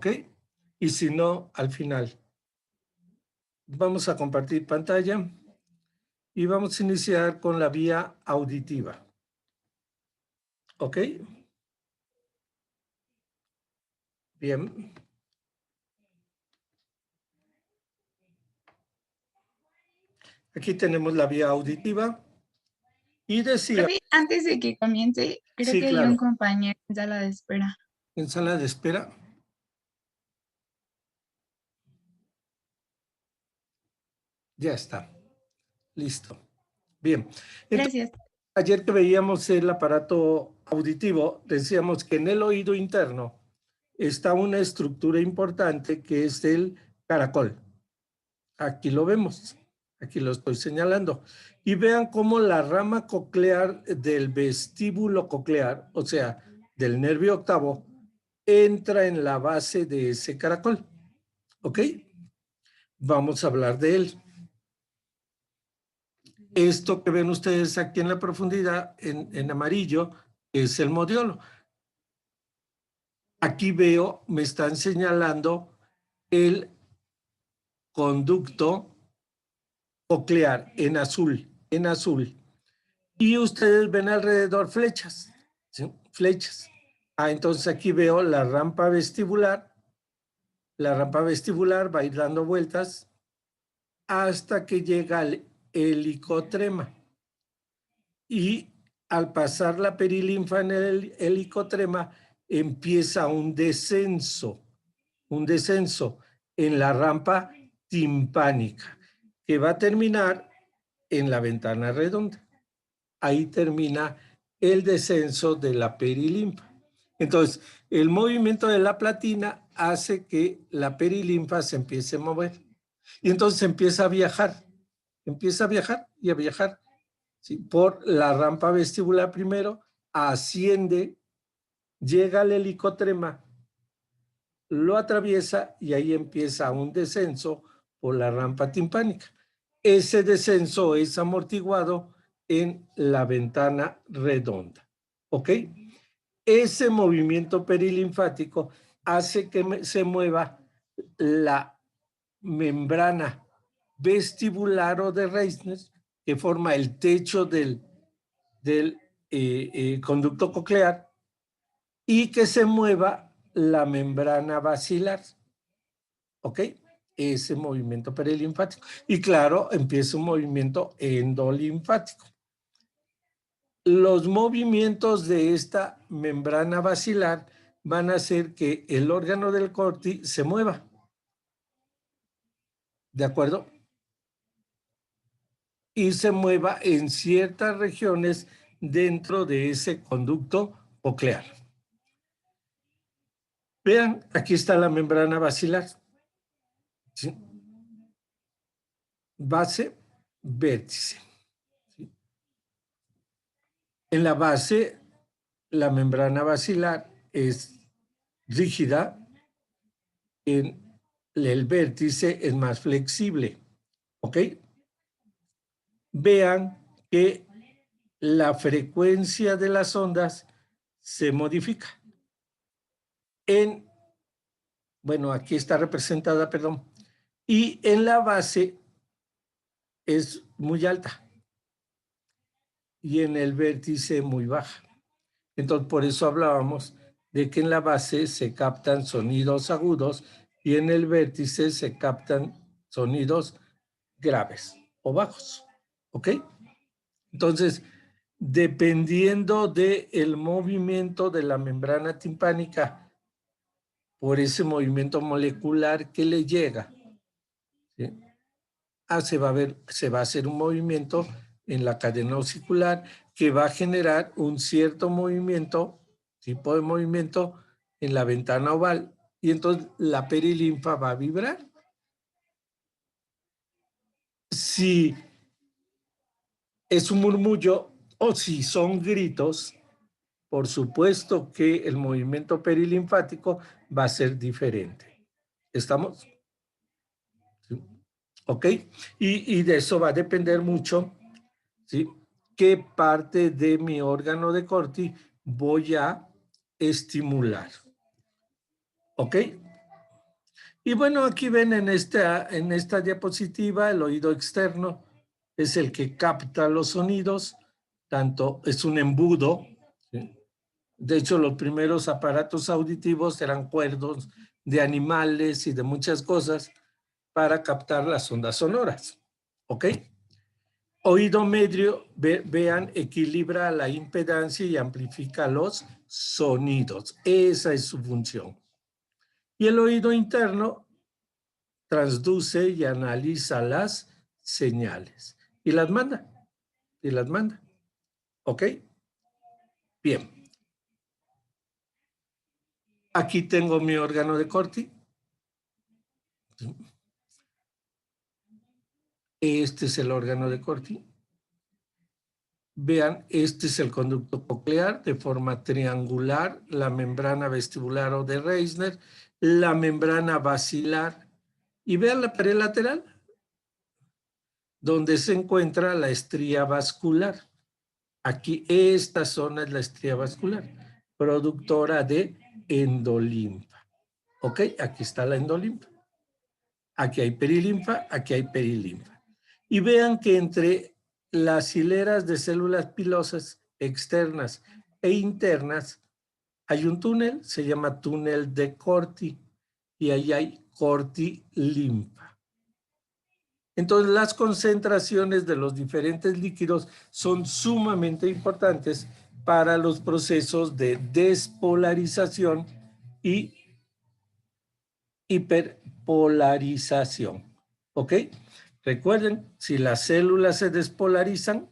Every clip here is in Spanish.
¿Ok? Y si no, al final. Vamos a compartir pantalla y vamos a iniciar con la vía auditiva. ¿Ok? Bien. Aquí tenemos la vía auditiva y decía... Profe, antes de que comience, creo Sí, que hay un claro. compañero en sala de espera. En sala de espera. Ya está. Listo. Bien. Entonces, Gracias. ayer que veíamos el aparato auditivo, decíamos que en el oído interno está una estructura importante que es el caracol. Aquí lo vemos, aquí lo estoy señalando. Y vean cómo la rama coclear del vestíbulo coclear, o sea, del nervio octavo, entra en la base de ese caracol. ¿Ok? Vamos a hablar de él. Esto que ven ustedes aquí en la profundidad, en amarillo, es el modiolo. Aquí veo, me están señalando el conducto coclear en azul, en azul. Y ustedes ven alrededor flechas, ¿sí? Flechas. Entonces aquí veo la rampa vestibular. La rampa vestibular va a ir dando vueltas hasta que llega al helicotrema. Y al pasar la perilinfa en el helicotrema, empieza un descenso en la rampa timpánica, que va a terminar en la ventana redonda. Ahí termina el descenso de la perilinfa. Entonces, el movimiento de la platina hace que la perilinfa se empiece a mover. Y entonces empieza a viajar y a viajar, ¿sí? Por la rampa vestibular primero, asciende, llega al helicotrema, lo atraviesa y ahí empieza un descenso por la rampa timpánica. Ese descenso es amortiguado en la ventana redonda. ¿Ok? Ese movimiento perilinfático hace que se mueva la membrana vestibular o de Reisner, que forma el techo del conducto coclear, y que se mueva la membrana basilar. ¿Ok? Ese movimiento perilinfático. Y claro, empieza un movimiento endolinfático. Los movimientos de esta membrana basilar van a hacer que el órgano del corti se mueva. ¿De acuerdo? Y se mueva en ciertas regiones dentro de ese conducto coclear. Vean, aquí está la membrana basilar. ¿Sí? Base, vértice. ¿Sí? En la base, la membrana basilar es rígida, en el vértice es más flexible. ¿Ok? Vean que la frecuencia de las ondas se modifica. Bueno, aquí está representada, perdón, y en la base es muy alta y en el vértice muy baja. Entonces, por eso hablábamos de que en la base se captan sonidos agudos y en el vértice se captan sonidos graves o bajos. ¿Ok? Entonces, dependiendo del movimiento de la membrana timpánica por ese movimiento molecular que le llega, ¿sí? Se va a hacer un movimiento en la cadena osicular que va a generar un cierto movimiento, tipo de movimiento en la ventana oval, y entonces la perilinfa va a vibrar. Si es un murmullo o si son gritos, por supuesto que el movimiento perilinfático va a ser diferente. ¿Estamos? ¿Sí? ¿Ok? Y de eso va a depender mucho, ¿sí? ¿Qué parte de mi órgano de Corti voy a estimular? ¿Ok? Y bueno, aquí ven en esta diapositiva el oído externo es el que capta los sonidos, tanto es un embudo. ¿Sí? De hecho, los primeros aparatos auditivos eran cuerdos de animales y de muchas cosas para captar las ondas sonoras. ¿Ok? Oído medio, vean, equilibra la impedancia y amplifica los sonidos. Esa es su función. Y el oído interno transduce y analiza las señales. Y las manda. Y las manda. ¿Ok? Bien. Aquí tengo mi órgano de Corti. Este es el órgano de Corti. Vean, este es el conducto coclear de forma triangular, la membrana vestibular o de Reisner, la membrana basilar. Y vean la pared lateral, donde se encuentra la estría vascular. Aquí, esta zona es la estría vascular, productora de endolinfa. ¿Ok? Aquí está la endolinfa. Aquí hay perilinfa, aquí hay perilinfa. Y vean que entre las hileras de células pilosas externas e internas hay un túnel, se llama túnel de Corti, y ahí hay cortilinfa. Entonces, las concentraciones de los diferentes líquidos son sumamente importantes para los procesos de despolarización y hiperpolarización. ¿Ok? Recuerden, si las células se despolarizan,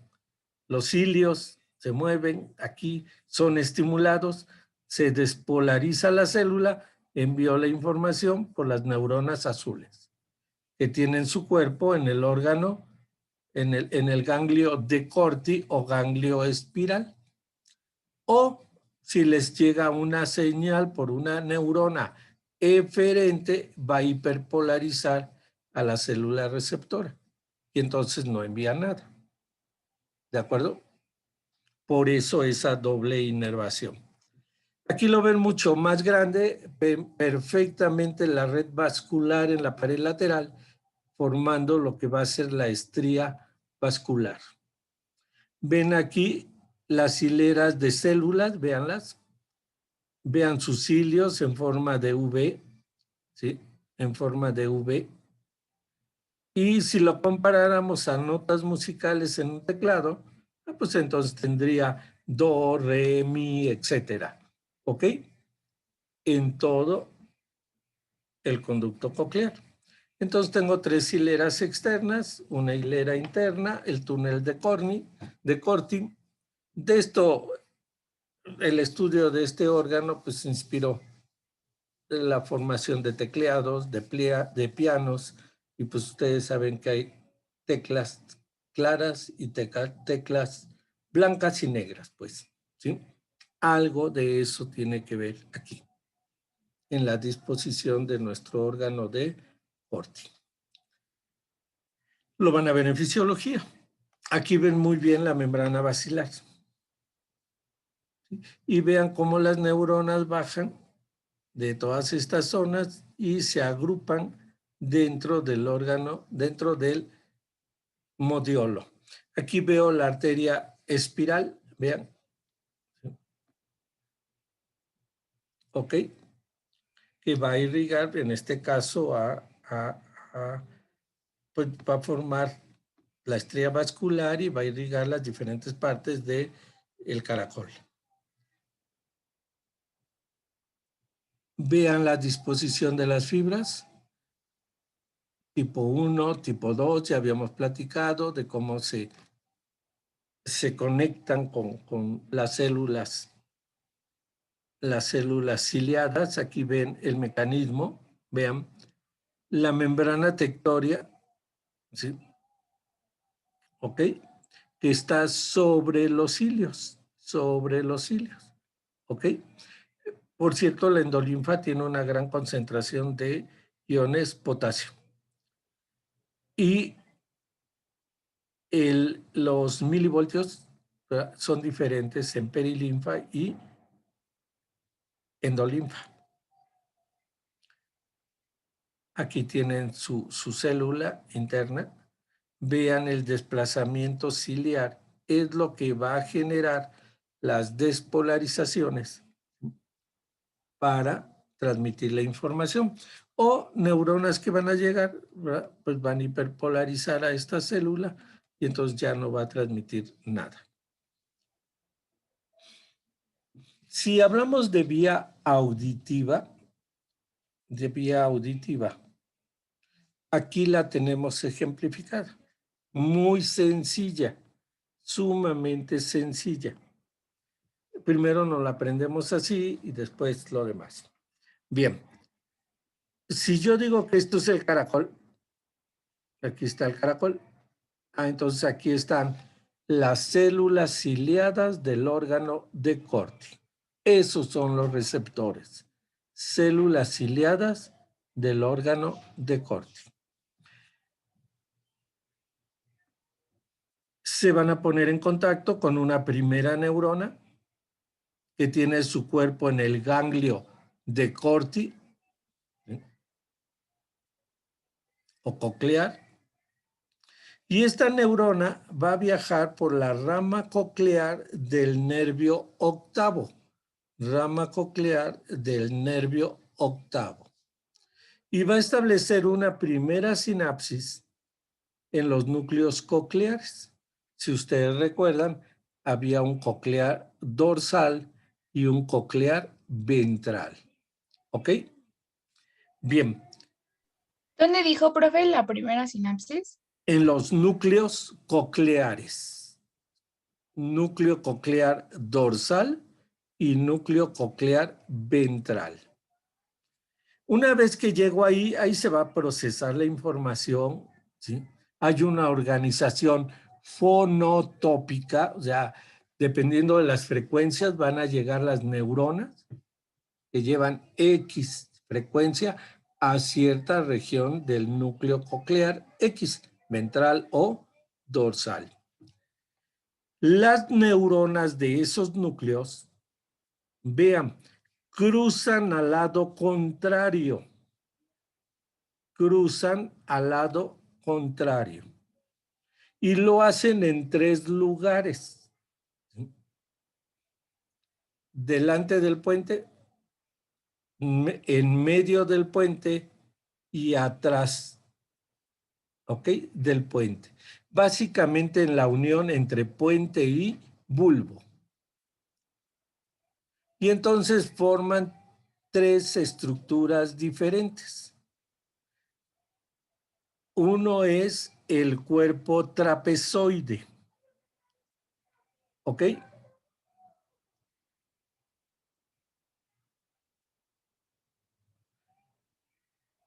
los cilios se mueven, aquí son estimulados, se despolariza la célula, envió la información por las neuronas azules, que tienen su cuerpo en el órgano, en el ganglio de Corti o ganglio espiral. O si les llega una señal por una neurona eferente, va a hiperpolarizar a la célula receptora y entonces no envía nada. ¿De acuerdo? Por eso esa doble inervación. Aquí lo ven mucho más grande, ven perfectamente la red vascular en la pared lateral, formando lo que va a ser la estría vascular. Ven aquí las hileras de células, véanlas. Vean sus cilios en forma de V, ¿sí? En forma de V. Y si lo comparáramos a notas musicales en un teclado, pues entonces tendría do, re, mi, etcétera. ¿Ok? En todo el conducto coclear. Entonces tengo tres hileras externas, una hilera interna, el túnel de Corti. De esto, el estudio de este órgano, pues inspiró la formación de tecleados, de pianos, y pues ustedes saben que hay teclas claras y teclas blancas y negras, pues, ¿sí? Algo de eso tiene que ver aquí, en la disposición de nuestro órgano de Corti. Lo van a ver en fisiología. Aquí ven muy bien la membrana basilar. ¿Sí? Y vean cómo las neuronas bajan de todas estas zonas y se agrupan dentro del órgano, dentro del modiolo. Aquí veo la arteria espiral, vean. ¿Ok? Que va a irrigar, en este caso, pues va a formar la estría vascular y va a irrigar las diferentes partes del caracol. Vean la disposición de las fibras. Tipo 1, tipo 2, ya habíamos platicado de cómo se conectan con las células ciliadas. Aquí ven el mecanismo, vean, la membrana tectoria, ¿sí? ¿Ok? Que está sobre los cilios, ¿ok? Por cierto, la endolinfa tiene una gran concentración de iones potasio. Y los milivoltios son diferentes en perilinfa y endolinfa. Aquí tienen su célula interna. Vean el desplazamiento ciliar. Es lo que va a generar las despolarizaciones para transmitir la información. O neuronas que van a llegar, ¿verdad? Pues van a hiperpolarizar a esta célula y entonces ya no va a transmitir nada. Si hablamos de vía auditiva, aquí la tenemos ejemplificada. Muy sencilla, sumamente sencilla. Primero nos la aprendemos así y después lo demás. Bien, si yo digo que esto es el caracol, aquí está el caracol, entonces aquí están las células ciliadas del órgano de Corti. Esos son los receptores. Células ciliadas del órgano de Corti. Se van a poner en contacto con una primera neurona que tiene su cuerpo en el ganglio de Corti o coclear. Y esta neurona va a viajar por la rama coclear del nervio octavo. Rama coclear del nervio octavo. Y va a establecer una primera sinapsis en los núcleos cocleares. Si ustedes recuerdan, había un coclear dorsal y un coclear ventral. ¿Ok? Bien. ¿Dónde dijo, profe, la primera sinapsis? En los núcleos cocleares. Núcleo coclear dorsal y núcleo coclear ventral. Una vez que llego ahí se va a procesar la información, ¿sí? Hay una organización fonotópica, o sea, dependiendo de las frecuencias van a llegar las neuronas que llevan X frecuencia a cierta región del núcleo coclear X, ventral o dorsal. Las neuronas de esos núcleos, vean, cruzan al lado contrario. Cruzan al lado contrario. Y lo hacen en 3 lugares. Delante del puente, en medio del puente y atrás, ¿ok? Del puente. Básicamente en la unión entre puente y bulbo. Y entonces forman 3 estructuras diferentes. Uno es el cuerpo trapezoide. ¿Ok?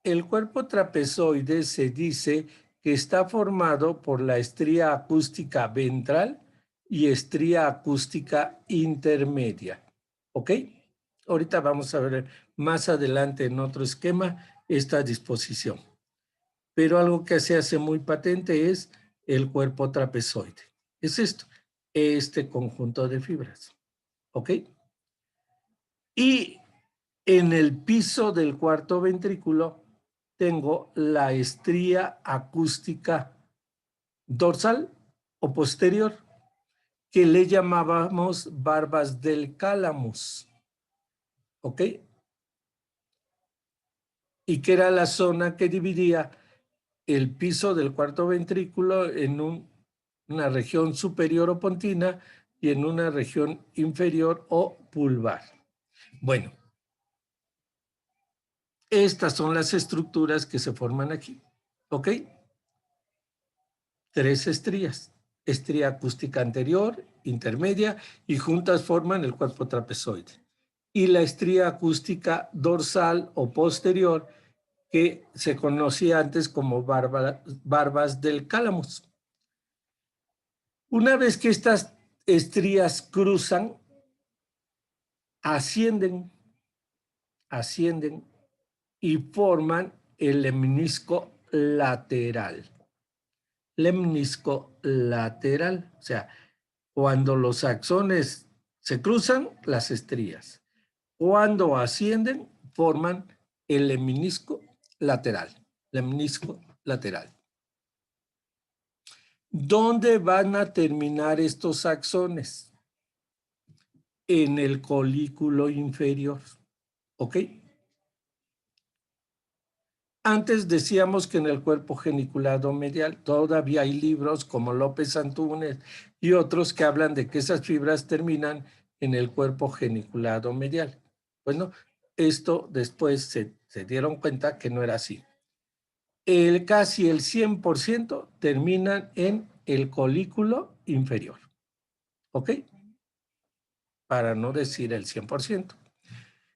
El cuerpo trapezoide se dice que está formado por la estría acústica ventral y estría acústica intermedia. ¿Ok? Ahorita vamos a ver más adelante en otro esquema esta disposición. Pero algo que se hace muy patente es el cuerpo trapezoide. Es esto, este conjunto de fibras. ¿Ok? Y en el piso del cuarto ventrículo tengo la estría acústica dorsal o posterior, que le llamábamos barbas del cálamus. ¿Ok? Y que era la zona que dividía el piso del cuarto ventrículo en una región superior o pontina y en una región inferior o pulvar. Bueno, estas son las estructuras que se forman aquí. ¿Ok? 3 estrías. Estría acústica anterior, intermedia y juntas forman el cuerpo trapezoide. Y la estría acústica dorsal o posterior que se conocía antes como barbas del cálamus. Una vez que estas estrías cruzan, ascienden y forman el lemnisco lateral. Lemnisco lateral, o sea, cuando los axones se cruzan, las estrías. Cuando ascienden, forman el lemnisco lateral. lemnisco lateral. ¿Dónde van a terminar estos axones? En el colículo inferior. ¿Ok? Antes decíamos que en el cuerpo geniculado medial todavía hay libros como López Antúnez y otros que hablan de que esas fibras terminan en el cuerpo geniculado medial. Bueno, esto después se dieron cuenta que no era así. Casi el 100% terminan en el colículo inferior. ¿Ok? Para no decir el 100%.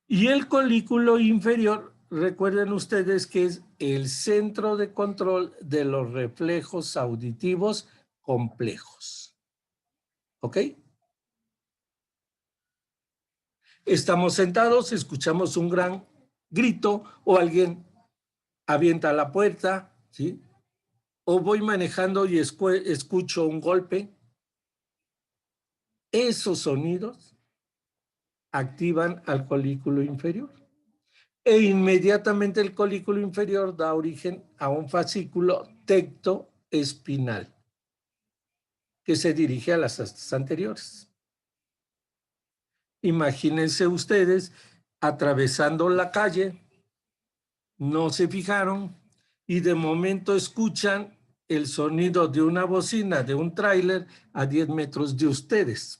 Y el colículo inferior, recuerden ustedes que es el centro de control de los reflejos auditivos complejos. ¿Ok? Estamos sentados, escuchamos un gran grito o alguien avienta la puerta, ¿sí? O voy manejando y escucho un golpe. Esos sonidos activan al colículo inferior. E inmediatamente el colículo inferior da origen a un fascículo tectoespinal que se dirige a las astas anteriores. Imagínense ustedes atravesando la calle, no se fijaron y de momento escuchan el sonido de una bocina de un tráiler a 10 metros de ustedes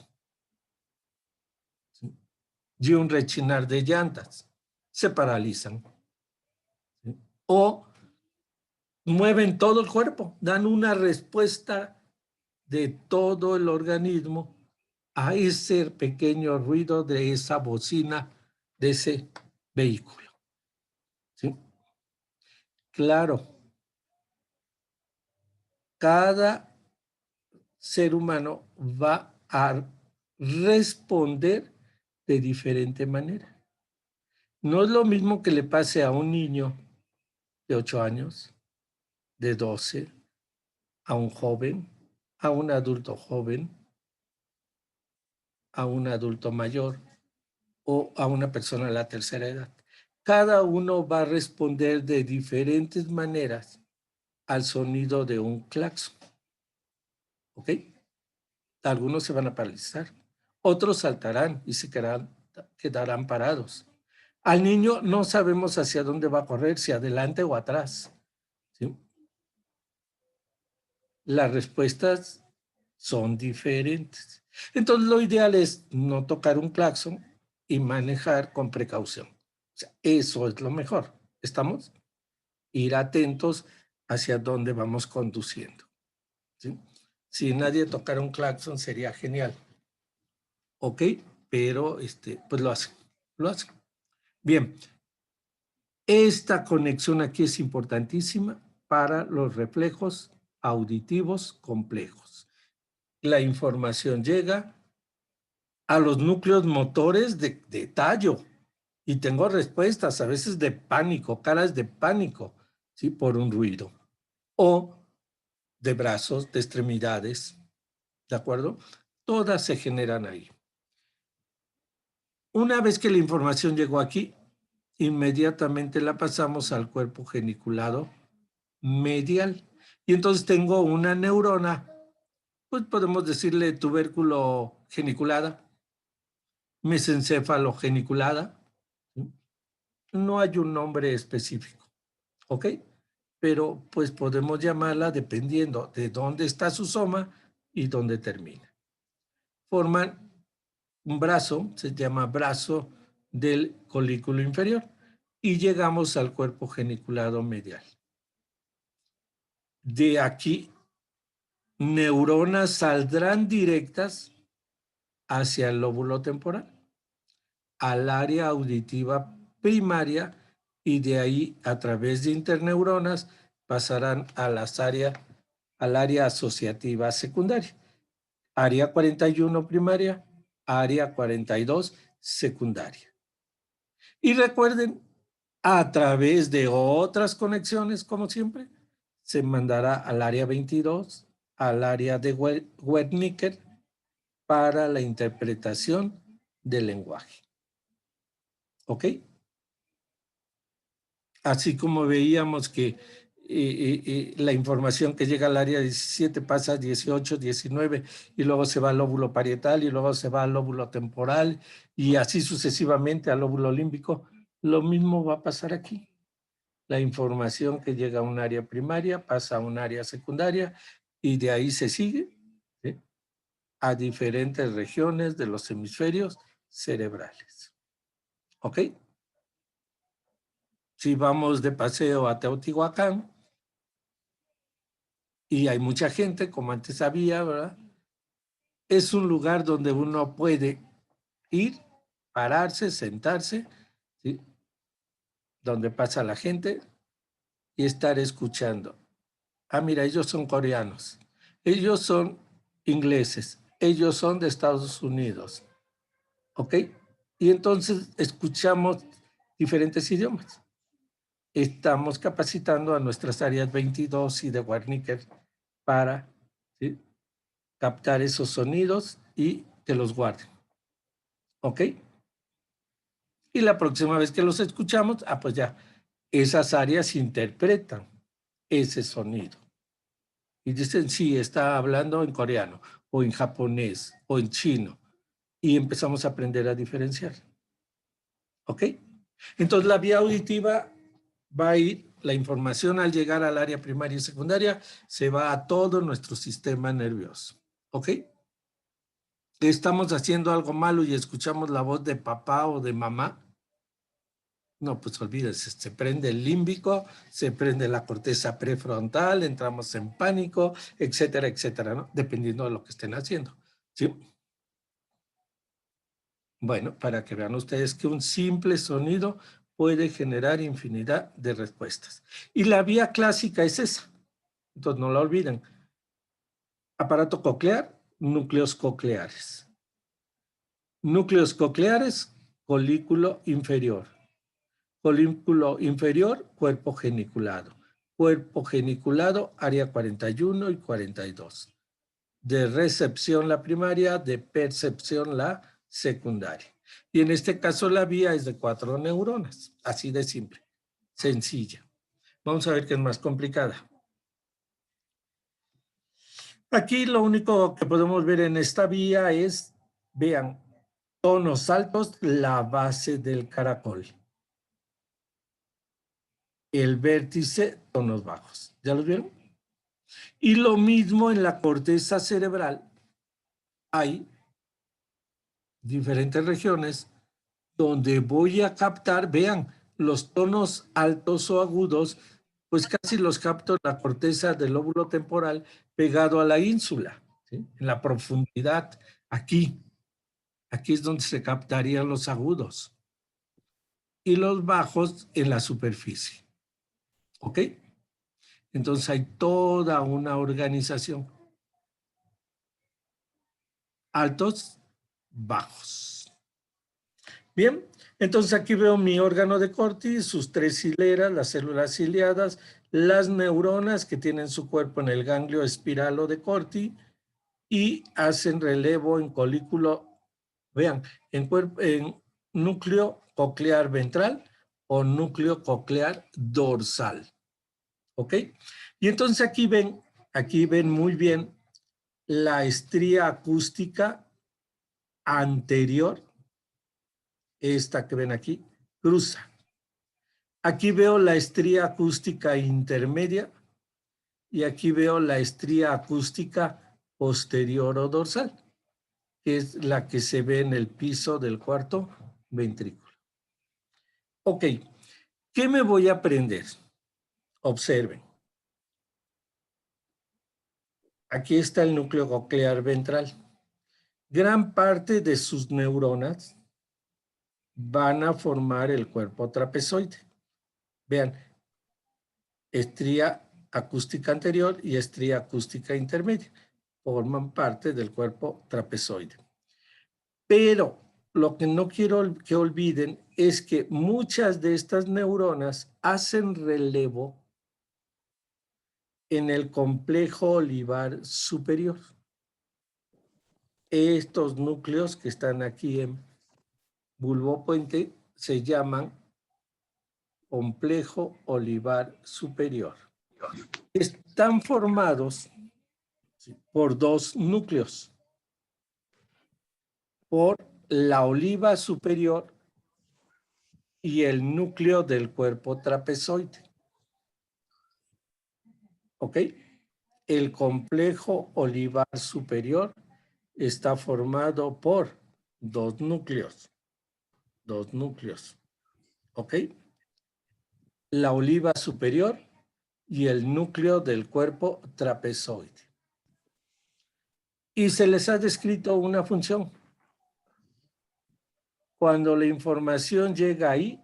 y un rechinar de llantas. Se paralizan. O mueven todo el cuerpo, dan una respuesta de todo el organismo a ese pequeño ruido de esa bocina, de ese vehículo. ¿Sí? Claro, cada ser humano va a responder de diferente manera. No es lo mismo que le pase a un niño de 8 años, de 12, a un joven, a un adulto joven, a un adulto mayor o a una persona de la tercera edad. Cada uno va a responder de diferentes maneras al sonido de un claxon. ¿Ok? Algunos se van a paralizar, otros saltarán y se quedarán parados. Al niño no sabemos hacia dónde va a correr, si adelante o atrás. ¿Sí? Las respuestas son diferentes. Entonces, lo ideal es no tocar un claxon y manejar con precaución. O sea, eso es lo mejor. ¿Estamos? Ir atentos hacia dónde vamos conduciendo. ¿Sí? Si nadie tocara un claxon sería genial. ¿Ok? Pero pues lo hace. Lo hace. Bien. Esta conexión aquí es importantísima para los reflejos auditivos complejos. La información llega a los núcleos motores de tallo y tengo respuestas a veces de pánico, caras de pánico, ¿sí? Por un ruido. O de brazos, de extremidades, ¿de acuerdo? Todas se generan ahí. Una vez que la información llegó aquí, inmediatamente la pasamos al cuerpo geniculado medial. Y entonces tengo una neurona, pues podemos decirle tubérculo geniculada, mesencéfalo geniculada. No hay un nombre específico, ¿ok? Pero pues podemos llamarla dependiendo de dónde está su soma y dónde termina. Forman un brazo, se llama brazo del colículo inferior, y llegamos al cuerpo geniculado medial. De aquí, neuronas saldrán directas hacia el lóbulo temporal, al área auditiva primaria, y de ahí a través de interneuronas pasarán a al área asociativa secundaria. Área 41 primaria, área 42 secundaria. Y recuerden, a través de otras conexiones, como siempre, se mandará al área 22, al área de Wernicke, para la interpretación del lenguaje. ¿Ok? Así como veíamos que la información que llega al área 17 pasa a 18, 19 y luego se va al lóbulo parietal y luego se va al lóbulo temporal y así sucesivamente al lóbulo límbico. Lo mismo va a pasar aquí. La información que llega a un área primaria pasa a un área secundaria y de ahí se sigue, ¿sí?, a diferentes regiones de los hemisferios cerebrales. ¿Ok? Si vamos de paseo a Teotihuacán, y hay mucha gente, como antes había, ¿verdad? Es un lugar donde uno puede ir, pararse, sentarse, ¿sí?, donde pasa la gente y estar escuchando. Ah, mira, ellos son coreanos, ellos son ingleses, ellos son de Estados Unidos, ¿ok? Y entonces escuchamos diferentes idiomas. Estamos capacitando a nuestras áreas 22 y de Wernicke para, ¿sí?, captar esos sonidos y que los guarden, ¿ok? Y la próxima vez que los escuchamos, pues ya, esas áreas interpretan ese sonido. Y dicen, sí, está hablando en coreano, o en japonés, o en chino. Y empezamos a aprender a diferenciar. ¿Ok? Entonces, la vía auditiva va a ir, la información al llegar al área primaria y secundaria, se va a todo nuestro sistema nervioso. ¿Ok? ¿Estamos haciendo algo malo y escuchamos la voz de papá o de mamá? No, pues olvídese, se prende el límbico, se prende la corteza prefrontal, entramos en pánico, etcétera, etcétera, ¿no? Dependiendo de lo que estén haciendo, ¿sí? Bueno, para que vean ustedes que un simple sonido puede generar infinidad de respuestas. Y la vía clásica es esa, entonces no la olviden. Aparato coclear, núcleos cocleares. Núcleos cocleares, colículo inferior. Colículo inferior, cuerpo geniculado. Cuerpo geniculado, área 41 y 42. De recepción la primaria, de percepción la secundaria. Y en este caso la vía es de 4 neuronas, así de simple, sencilla. Vamos a ver qué es más complicada. Aquí lo único que podemos ver en esta vía es, vean, tonos altos, la base del caracol. El vértice, tonos bajos. ¿Ya los vieron? Y lo mismo en la corteza cerebral. Hay diferentes regiones donde voy a captar, vean, los tonos altos o agudos, pues casi los capto en la corteza del lóbulo temporal pegado a la ínsula, ¿sí?, en la profundidad, aquí. Aquí es donde se captarían los agudos. Y los bajos en la superficie. ¿Ok? Entonces hay toda una organización. Altos, bajos. Bien, entonces aquí veo mi órgano de Corti, sus 3 hileras, las células ciliadas, las neuronas que tienen su cuerpo en el ganglio espiralo de Corti y hacen relevo en colículo, vean, en núcleo coclear ventral o núcleo coclear dorsal. ¿Ok? Y entonces aquí ven muy bien la estría acústica anterior, esta que ven aquí, cruza. Aquí veo la estría acústica intermedia y aquí veo la estría acústica posterior o dorsal, que es la que se ve en el piso del cuarto ventrículo. Ok, ¿qué me voy a aprender? Observen. Aquí está el núcleo coclear ventral. Gran parte de sus neuronas van a formar el cuerpo trapezoide. Vean, estría acústica anterior y estría acústica intermedia. Forman parte del cuerpo trapezoide. Pero lo que no quiero que olviden es que muchas de estas neuronas hacen relevo en el complejo olivar superior. Estos núcleos que están aquí en bulbopuente se llaman complejo olivar superior. están formados por dos núcleos, por la oliva superior y el núcleo del cuerpo trapezoide. ¿Ok? El complejo olivar superior está formado por dos núcleos. ¿Ok? La oliva superior y el núcleo del cuerpo trapezoide. Y se les ha descrito una función. Cuando la información llega ahí,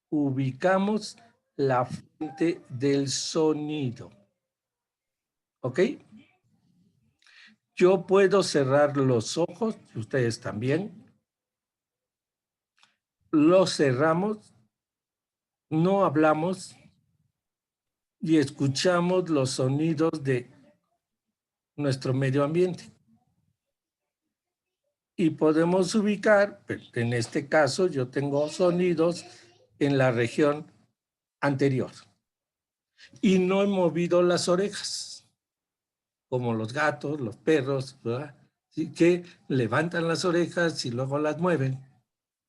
ubicamos la fuente del sonido. ¿Ok? Yo puedo cerrar los ojos, ustedes también. Los cerramos, no hablamos y escuchamos los sonidos de nuestro medio ambiente. Y podemos ubicar, en este caso yo tengo sonidos en la región anterior y no he movido las orejas, como los gatos, los perros, ¿verdad? ¿Sí? Que levantan las orejas y luego las mueven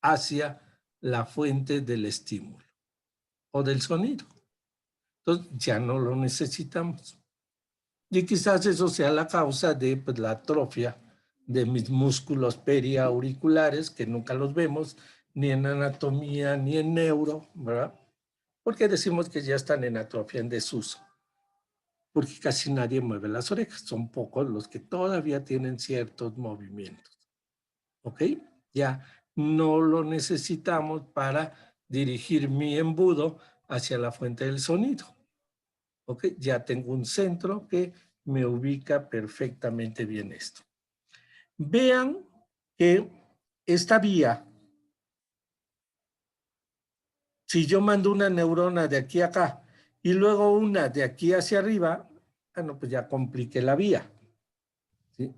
hacia la fuente del estímulo o del sonido. Entonces ya no lo necesitamos. Y quizás eso sea la causa de pues, la atrofia de mis músculos periauriculares, que nunca los vemos ni en anatomía ni en neuro, ¿verdad? Porque decimos que ya están en atrofia, en desuso. Porque casi nadie mueve las orejas. Son pocos los que todavía tienen ciertos movimientos. ¿Ok? Ya no lo necesitamos para dirigir mi embudo hacia la fuente del sonido. ¿Ok? Ya tengo un centro que me ubica perfectamente bien esto. Vean que esta vía, si yo mando una neurona de aquí a acá y luego una de aquí hacia arriba, bueno, pues ya compliqué la vía. ¿Sí?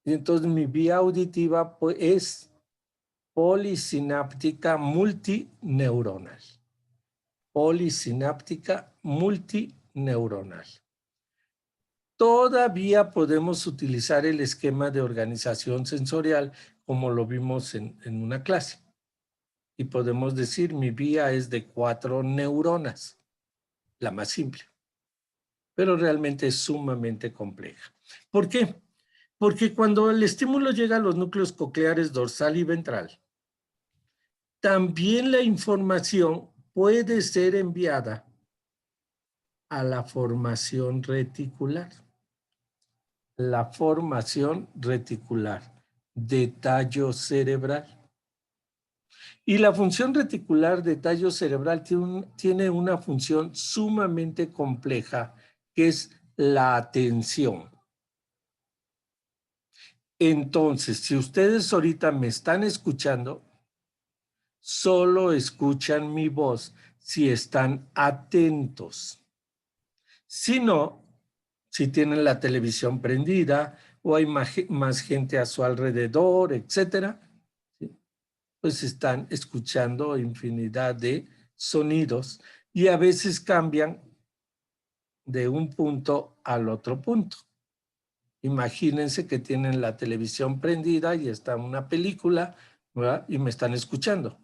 Y entonces mi vía auditiva pues, es polisináptica multineuronal. Polisináptica multineuronal. Todavía podemos utilizar el esquema de organización sensorial como lo vimos en una clase. Y podemos decir, mi vía es de 4 neuronas, la más simple. Pero realmente es sumamente compleja. ¿Por qué? Porque cuando el estímulo llega a los núcleos cocleares dorsal y ventral, también la información puede ser enviada a la formación reticular. La formación reticular de tallo cerebral. Y la función reticular de tallo cerebral tiene una función sumamente compleja, que es la atención. Entonces, si ustedes ahorita me están escuchando, solo escuchan mi voz si están atentos. Si no, si tienen la televisión prendida o hay más gente a su alrededor, etcétera, ¿sí? Pues están escuchando infinidad de sonidos y a veces cambian de un punto al otro punto. Imagínense que tienen la televisión prendida y está una película, ¿verdad? Y me están escuchando.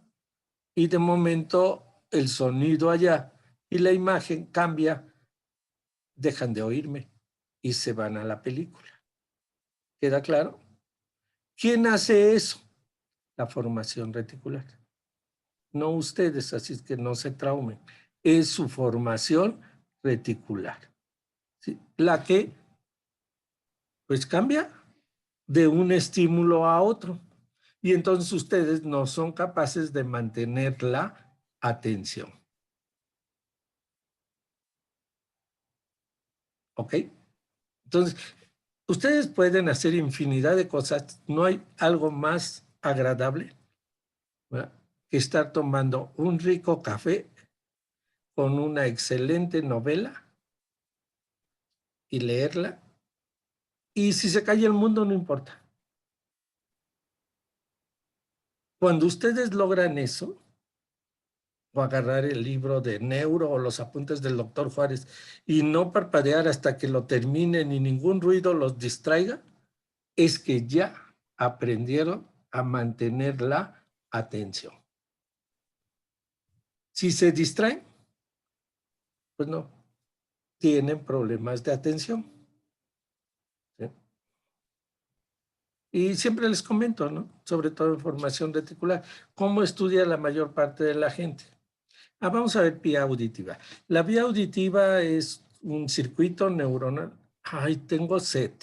Y de momento el sonido allá y la imagen cambia, dejan de oírme y se van a la película. ¿Queda claro? ¿Quién hace eso? La formación reticular. No ustedes, así es que no se traumen. Es su formación reticular. ¿Sí? La que, pues, cambia de un estímulo a otro. Y entonces ustedes no son capaces de mantener la atención. ¿Ok? Entonces, ustedes pueden hacer infinidad de cosas. No hay algo más agradable, ¿verdad?, que estar tomando un rico café con una excelente novela y leerla. Y si se cae el mundo, no importa. Cuando ustedes logran eso, o agarrar el libro de neuro o los apuntes del doctor Juárez y no parpadear hasta que lo terminen y ningún ruido los distraiga, es que ya aprendieron a mantener la atención. Si se distraen, pues no, tienen problemas de atención. ¿Sí? Y siempre les comento, ¿no? Sobre todo en formación reticular, cómo estudia la mayor parte de la gente. Vamos a ver vía auditiva. La vía auditiva es un circuito neuronal. Ay, tengo sed.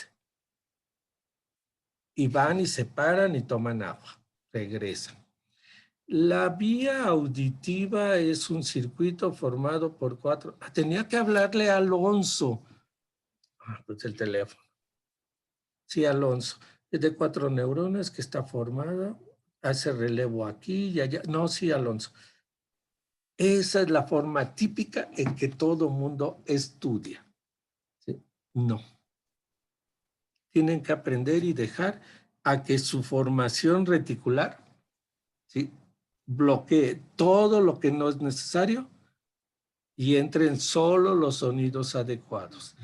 Y van y se paran y toman agua. Regresan. La vía auditiva es un circuito formado por 4. Tenía que hablarle a Alonso. Pues el teléfono. Sí, Alonso. Es de 4 neuronas que está formada. Hace relevo aquí y allá. No, sí, Alonso. Esa es la forma típica en que todo mundo estudia. ¿Sí? No. Tienen que aprender y dejar a que su formación reticular, ¿sí?, bloquee todo lo que no es necesario y entren solo los sonidos adecuados.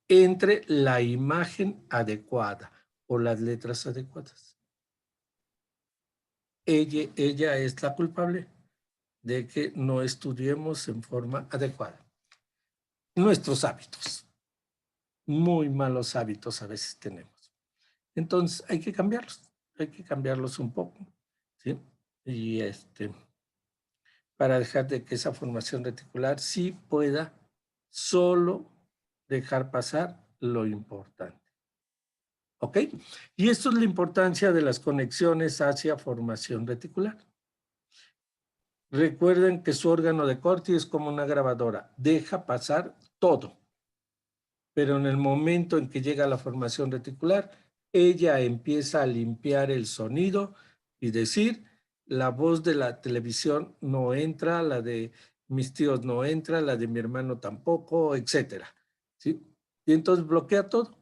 Entre la imagen adecuada o las letras adecuadas. Ella es la culpable de que no estudiemos en forma adecuada. Nuestros hábitos. Muy malos hábitos a veces tenemos. Entonces hay que cambiarlos un poco, ¿sí? Y para dejar de que esa formación reticular sí pueda solo dejar pasar lo importante. ¿Ok? Y esto es la importancia de las conexiones hacia formación reticular. Recuerden que su órgano de Corti es como una grabadora, deja pasar todo. Pero en el momento en que llega la formación reticular, ella empieza a limpiar el sonido y decir, la voz de la televisión no entra, la de mis tíos no entra, la de mi hermano tampoco, etcétera. ¿Sí? Y entonces bloquea todo.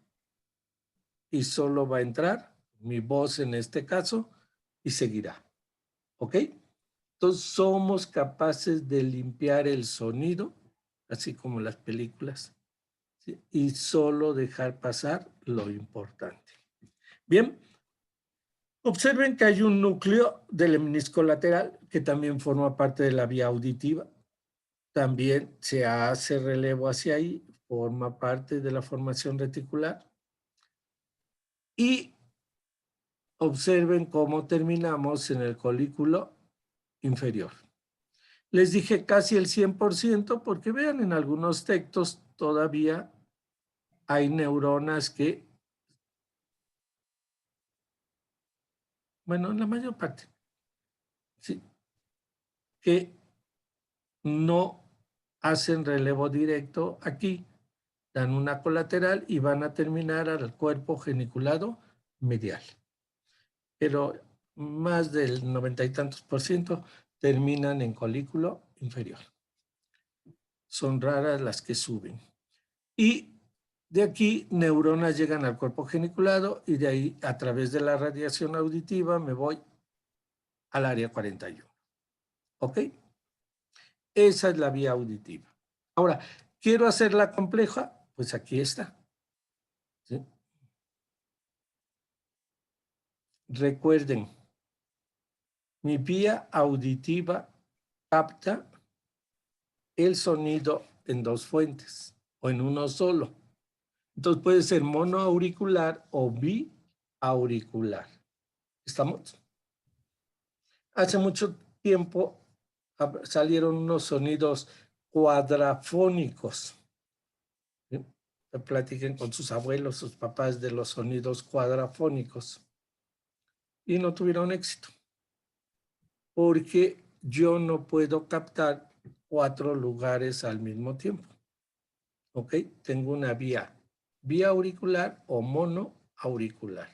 Y solo va a entrar mi voz en este caso y seguirá. ¿Ok? Entonces somos capaces de limpiar el sonido, así como las películas, ¿sí?, y solo dejar pasar lo importante. Bien, observen que hay un núcleo del menisco lateral que también forma parte de la vía auditiva. También se hace relevo hacia ahí, forma parte de la formación reticular. Y observen cómo terminamos en el colículo inferior. Les dije casi el 100% porque vean, en algunos textos todavía hay neuronas que, bueno, en la mayor parte, ¿sí?, que no hacen relevo directo aquí, dan una colateral y van a terminar al cuerpo geniculado medial. Pero más del 90 y tantos % terminan en colículo inferior. Son raras las que suben. Y de aquí neuronas llegan al cuerpo geniculado y de ahí a través de la radiación auditiva me voy al área 41. ¿Ok? Esa es la vía auditiva. Ahora, ¿quiero hacerla compleja? Pues aquí está. ¿Sí? Recuerden, mi vía auditiva capta el sonido en dos fuentes o en uno solo. Entonces puede ser monoauricular o biauricular. ¿Estamos? Hace mucho tiempo salieron unos sonidos cuadrafónicos. ¿Sí? Platiquen con sus abuelos, sus papás de los sonidos cuadrafónicos. Y no tuvieron éxito. Porque yo no puedo captar 4 lugares al mismo tiempo. ¿Ok? Tengo una vía biauricular o monoauricular.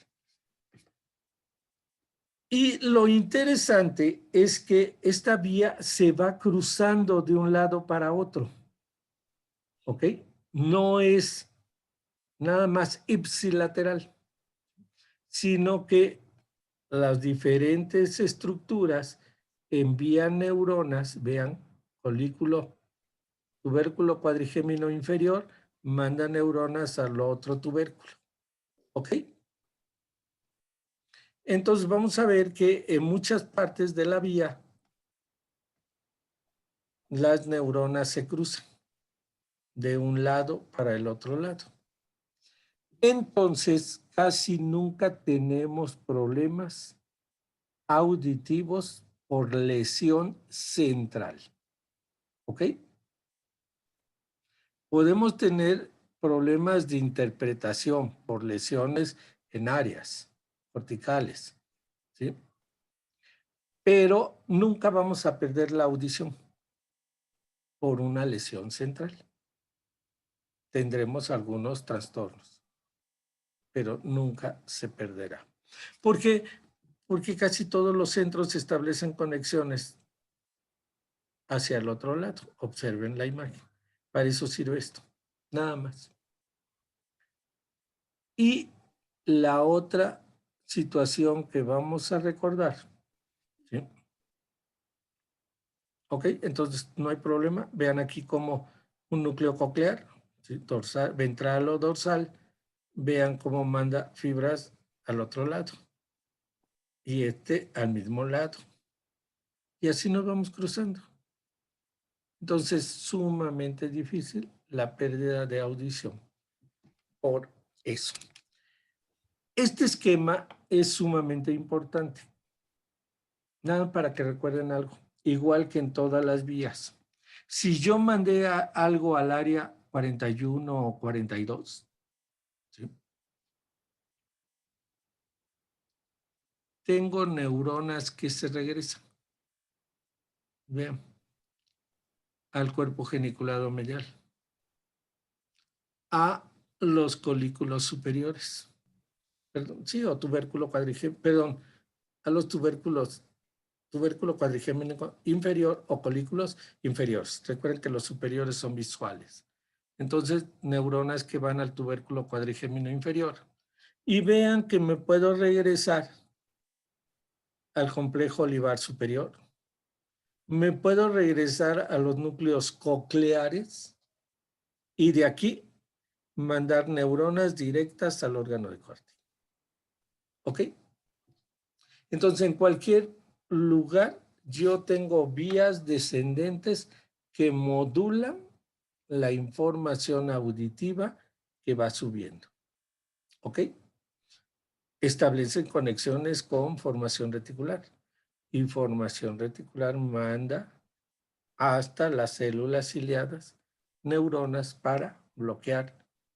Y lo interesante es que esta vía se va cruzando de un lado para otro. ¿Ok? No es nada más ipsilateral, sino que las diferentes estructuras envían neuronas, vean, tubérculo cuadrigémino inferior, manda neuronas al otro tubérculo. ¿Ok? Entonces vamos a ver que en muchas partes de la vía las neuronas se cruzan de un lado para el otro lado. Entonces, casi nunca tenemos problemas auditivos por lesión central. ¿Ok? Podemos tener problemas de interpretación por lesiones en áreas corticales, ¿sí? Pero nunca vamos a perder la audición por una lesión central. Tendremos algunos trastornos, pero nunca se perderá. ¿Por qué? Porque casi todos los centros establecen conexiones hacia el otro lado. Observen la imagen. Para eso sirve esto. Nada más. Y la otra situación que vamos a recordar, ¿sí? Ok, entonces no hay problema. Vean aquí como un núcleo coclear, ¿sí? Dorsal, ventral o dorsal. Vean cómo manda fibras al otro lado y este al mismo lado. Y así nos vamos cruzando. Entonces, sumamente difícil la pérdida de audición por eso. Este esquema es sumamente importante. Nada para que recuerden algo, igual que en todas las vías. Si yo mandé algo al área 41 o 42, ¿sí? Tengo neuronas que se regresan. Vean, al cuerpo geniculado medial, a los colículos superiores, perdón, sí, o tubérculo cuadrigémino, perdón, a los tubérculo cuadrigémino inferior o colículos inferiores. Recuerden que los superiores son visuales. Entonces, neuronas que van al tubérculo cuadrigémino inferior. Y vean que me puedo regresar al complejo olivar superior. Me puedo regresar a los núcleos cocleares y de aquí mandar neuronas directas al órgano de Corti. ¿Ok? Entonces, en cualquier lugar, yo tengo vías descendentes que modulan la información auditiva que va subiendo. ¿Ok? Establecen conexiones con formación reticular. Y formación reticular manda hasta las células ciliadas neuronas para bloquear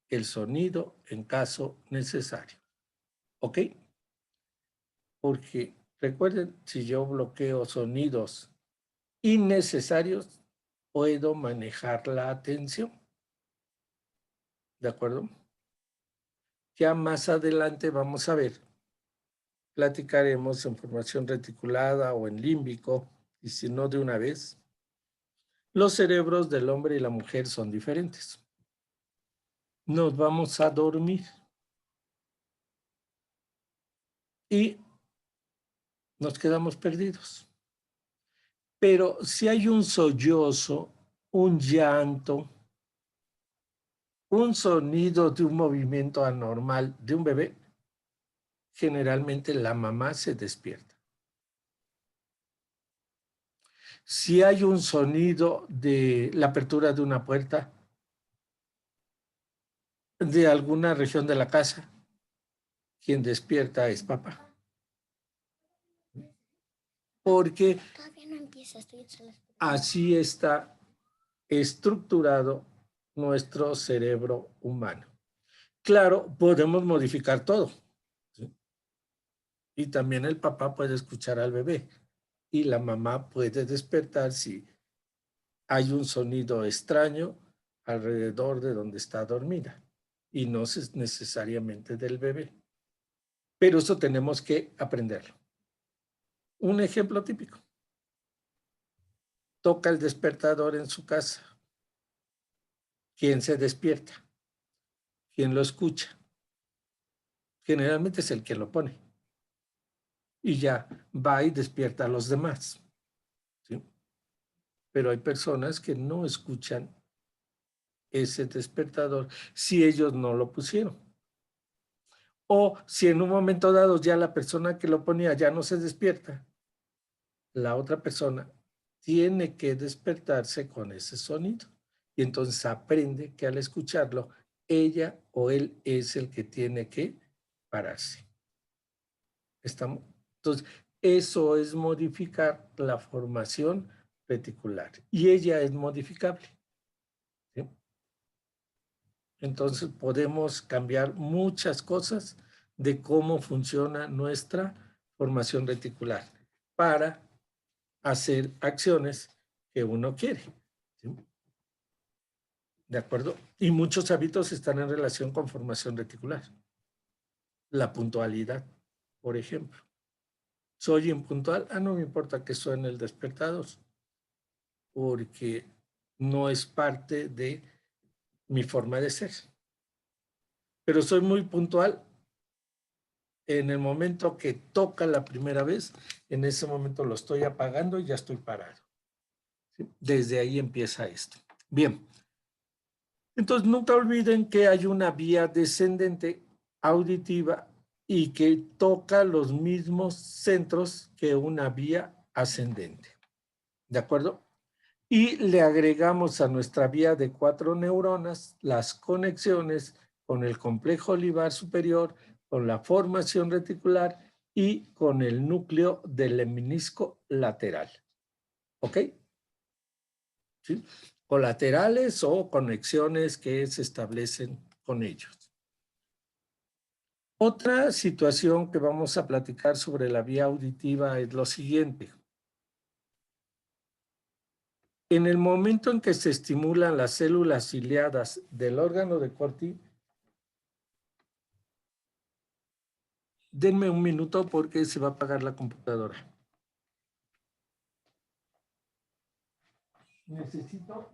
el sonido en caso necesario. ¿Ok? Porque recuerden, si yo bloqueo sonidos innecesarios, puedo manejar la atención. ¿De acuerdo? Ya más adelante vamos a ver, platicaremos en formación reticulada o en límbico, y si no de una vez, los cerebros del hombre y la mujer son diferentes. Nos vamos a dormir y nos quedamos perdidos. Pero si hay un sollozo, un llanto, un sonido de un movimiento anormal de un bebé, generalmente la mamá se despierta. Si hay un sonido de la apertura de una puerta de alguna región de la casa, quien despierta es papá. Porque todavía no empieza, así está estructurado nuestro cerebro humano. Claro, podemos modificar todo, ¿sí? Y también el papá puede escuchar al bebé y la mamá puede despertar si hay un sonido extraño alrededor de donde está dormida y no es necesariamente del bebé. Pero eso tenemos que aprenderlo. Un ejemplo típico. Toca el despertador en su casa. ¿Quién se despierta? ¿Quién lo escucha? Generalmente es el que lo pone. Y ya va y despierta a los demás, ¿sí? pero hay personas que no escuchan ese despertador si ellos no lo pusieron. O si en un momento dado ya la persona que lo ponía ya no se despierta, la otra persona tiene que despertarse con ese sonido. Y entonces aprende que al escucharlo, ella o él es el que tiene que pararse. ¿Estamos? Entonces, eso es modificar la formación reticular. Y ella es modificable. ¿Sí? Entonces, podemos cambiar muchas cosas de cómo funciona nuestra formación reticular para hacer acciones que uno quiere. ¿Sí? ¿De acuerdo? Y muchos hábitos están en relación con formación reticular. La puntualidad, por ejemplo. ¿Soy impuntual? No me importa que suene el despertador, porque no es parte de mi forma de ser. Pero soy muy puntual en el momento que toca la primera vez, en ese momento lo estoy apagando y ya estoy parado. ¿Sí? Desde ahí empieza esto. Bien. Entonces, nunca olviden que hay una vía descendente auditiva y que toca los mismos centros que una vía ascendente. ¿De acuerdo? Y le agregamos a nuestra vía de 4 neuronas las conexiones con el complejo olivar superior, con la formación reticular y con el núcleo del lemnisco lateral. ¿Ok? ¿Sí? Colaterales o conexiones que se establecen con ellos. Otra situación que vamos a platicar sobre la vía auditiva es lo siguiente. En el momento en que se estimulan las células ciliadas del órgano de Corti, denme un minuto porque se va a apagar la computadora. Necesito...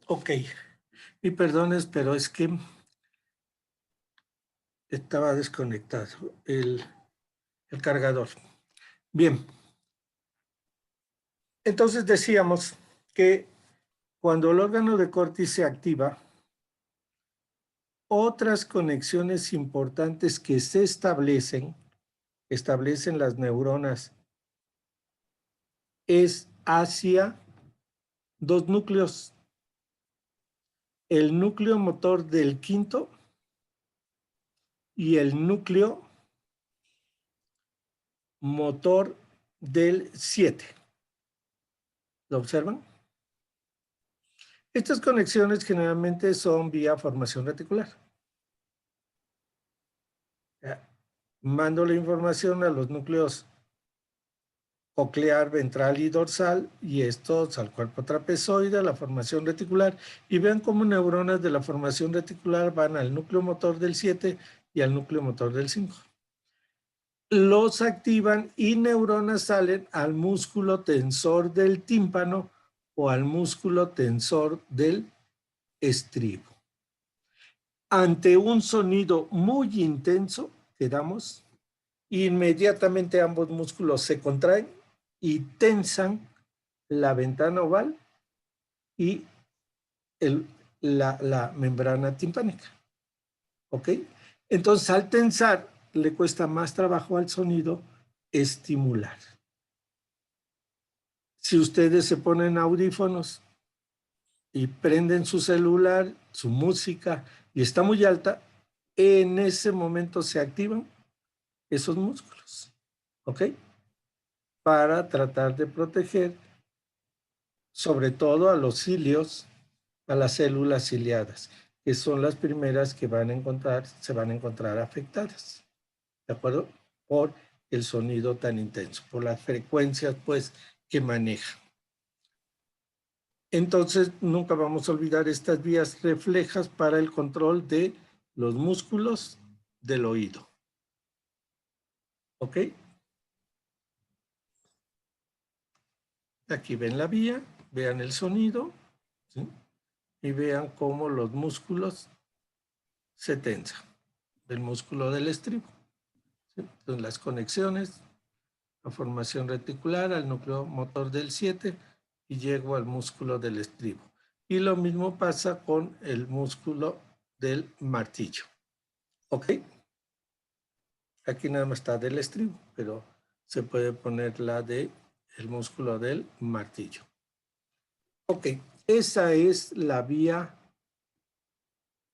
Ok, y perdones, pero es que estaba desconectado el cargador. Bien, entonces decíamos que cuando el órgano de Corti se activa, otras conexiones importantes que se establecen las neuronas, es hacia dos núcleos. El núcleo motor del quinto y el núcleo motor del 7. ¿Lo observan? Estas conexiones generalmente son vía formación reticular. Mando la información a los núcleos coclear, ventral y dorsal, y estos al cuerpo trapezoide, a la formación reticular, y vean cómo neuronas de la formación reticular van al núcleo motor del 7 y al núcleo motor del 5. Los activan y neuronas salen al músculo tensor del tímpano o al músculo tensor del estribo. Ante un sonido muy intenso que damos, inmediatamente ambos músculos se contraen y tensan la ventana oval y la membrana timpánica. ¿Ok? Entonces, al tensar, le cuesta más trabajo al sonido estimular. Si ustedes se ponen audífonos y prenden su celular, su música, y está muy alta, en ese momento se activan esos músculos, ¿ok? Para tratar de proteger sobre todo a los cilios, a las células ciliadas, que son las primeras que se van a encontrar afectadas, ¿de acuerdo? Por el sonido tan intenso, por las frecuencias, pues, que maneja. Entonces, nunca vamos a olvidar estas vías reflejas para el control de los músculos del oído. ¿Ok? Aquí ven la vía, vean el sonido, ¿sí? Y vean cómo los músculos se tensan. El músculo del estribo, ¿sí? Entonces, las conexiones, la formación reticular, al núcleo motor del 7 y llego al músculo del estribo. Y lo mismo pasa con el músculo del martillo. ¿Ok? Aquí nada más está del estribo, pero se puede poner la de el músculo del martillo. Ok, esa es la vía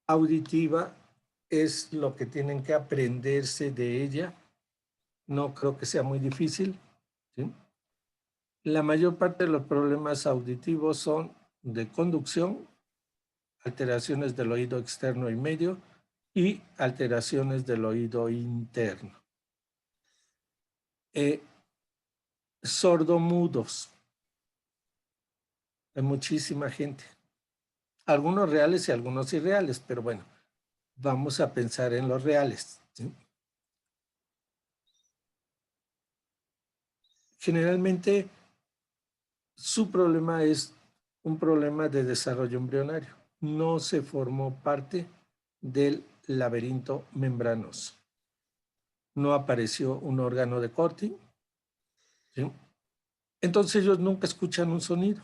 auditiva, es lo que tienen que aprenderse de ella. No creo que sea muy difícil, ¿sí? La mayor parte de los problemas auditivos son de conducción, alteraciones del oído externo y medio y alteraciones del oído interno. Sordomudos. Hay muchísima gente. Algunos reales y algunos irreales, pero bueno, vamos a pensar en los reales, ¿sí? Generalmente su problema es un problema de desarrollo embrionario. No se formó parte del laberinto membranoso. No apareció un órgano de Corti, ¿sí? Entonces ellos nunca escuchan un sonido.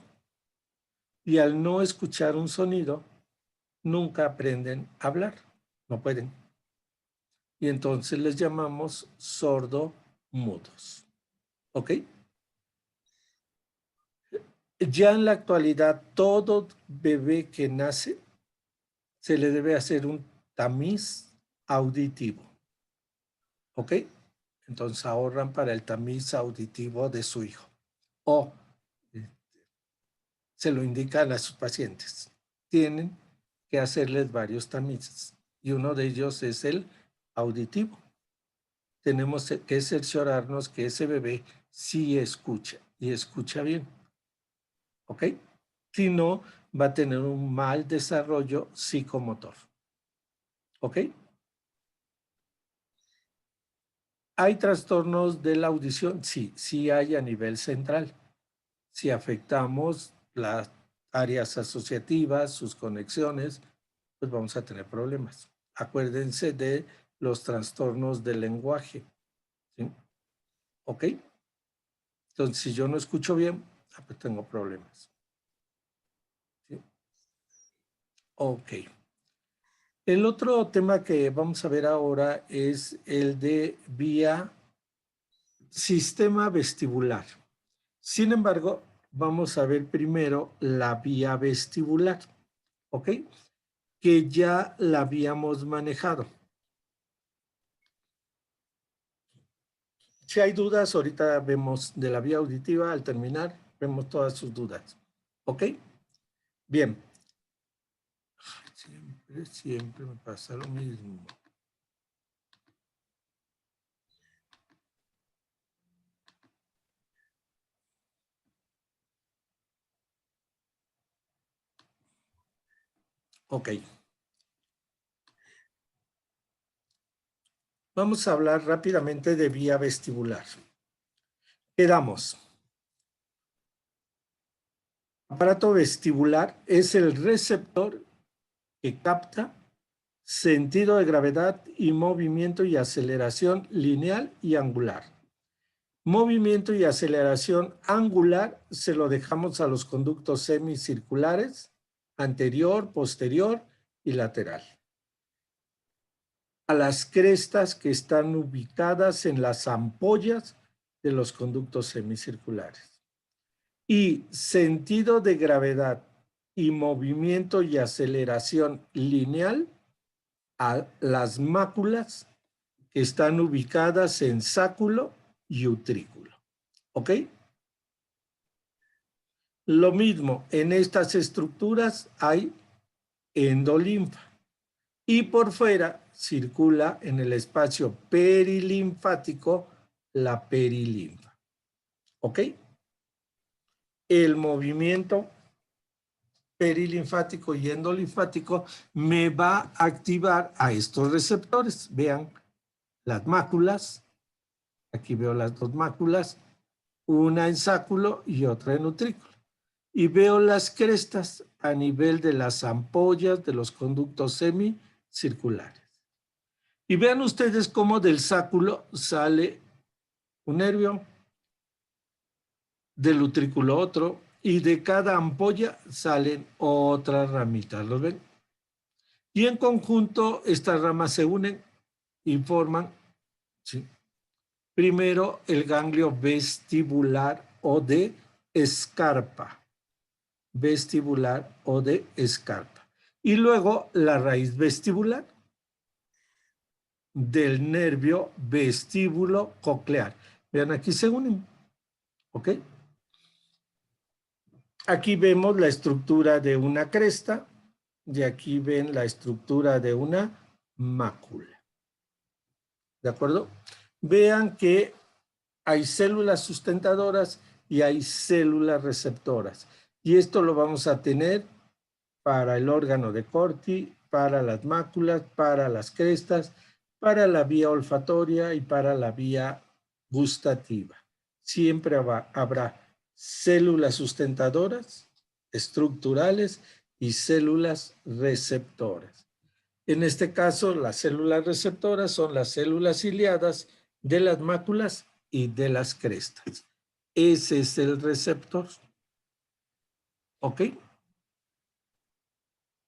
Y al no escuchar un sonido, nunca aprenden a hablar. No pueden. Y entonces les llamamos sordomudos. ¿Ok? Ya en la actualidad, todo bebé que nace se le debe hacer un tamiz auditivo. ¿Ok? Entonces ahorran para el tamiz auditivo de su hijo. O se lo indican a sus pacientes. Tienen que hacerles varios tamices. Y uno de ellos es el auditivo. Tenemos que cerciorarnos que ese bebé sí escucha y escucha bien. ¿Ok? Si no, va a tener un mal desarrollo psicomotor. ¿Ok? ¿Hay trastornos de la audición? Sí, sí hay a nivel central. Si afectamos las áreas asociativas, sus conexiones, pues vamos a tener problemas. Acuérdense de los trastornos del lenguaje. ¿Sí? ¿Ok? Entonces, si yo no escucho bien, pues tengo problemas. ¿Sí? Ok. El otro tema que vamos a ver ahora es el de vía sistema vestibular. Sin embargo, vamos a ver primero la vía vestibular, ¿ok? Que ya la habíamos manejado. Si hay dudas, ahorita vemos de la vía auditiva, al terminar, vemos todas sus dudas, ¿ok? Bien. Siempre me pasa lo mismo. Ok. Vamos a hablar rápidamente de vía vestibular. Quedamos. Aparato vestibular es el receptor que capta sentido de gravedad y movimiento y aceleración lineal y angular. Movimiento y aceleración angular se lo dejamos a los conductos semicirculares, anterior, posterior y lateral. A las crestas que están ubicadas en las ampollas de los conductos semicirculares. Y sentido de gravedad y movimiento y aceleración lineal a las máculas que están ubicadas en sáculo y utrículo. ¿Ok? Lo mismo, en estas estructuras hay endolinfa y por fuera circula en el espacio perilinfático la perilinfa. ¿Ok? El movimiento perilinfático y endolinfático me va a activar a estos receptores. Vean las máculas, aquí veo las dos máculas, una en sáculo y otra en utrículo. Y veo las crestas a nivel de las ampollas de los conductos semicirculares. Y vean ustedes cómo del sáculo sale un nervio, del utrículo otro, y de cada ampolla salen otras ramitas, ¿los ven? Y en conjunto estas ramas se unen y forman, ¿sí?, primero el ganglio vestibular o de escarpa, vestibular o de escarpa, y luego la raíz vestibular del nervio vestíbulo coclear. Vean, aquí se unen, ¿ok? Aquí vemos la estructura de una cresta y aquí ven la estructura de una mácula. ¿De acuerdo? Vean que hay células sustentadoras y hay células receptoras. Y esto lo vamos a tener para el órgano de Corti, para las máculas, para las crestas, para la vía olfatoria y para la vía gustativa. Siempre habrá células sustentadoras, estructurales y células receptoras. En este caso, las células receptoras son las células ciliadas de las máculas y de las crestas. Ese es el receptor. ¿Ok?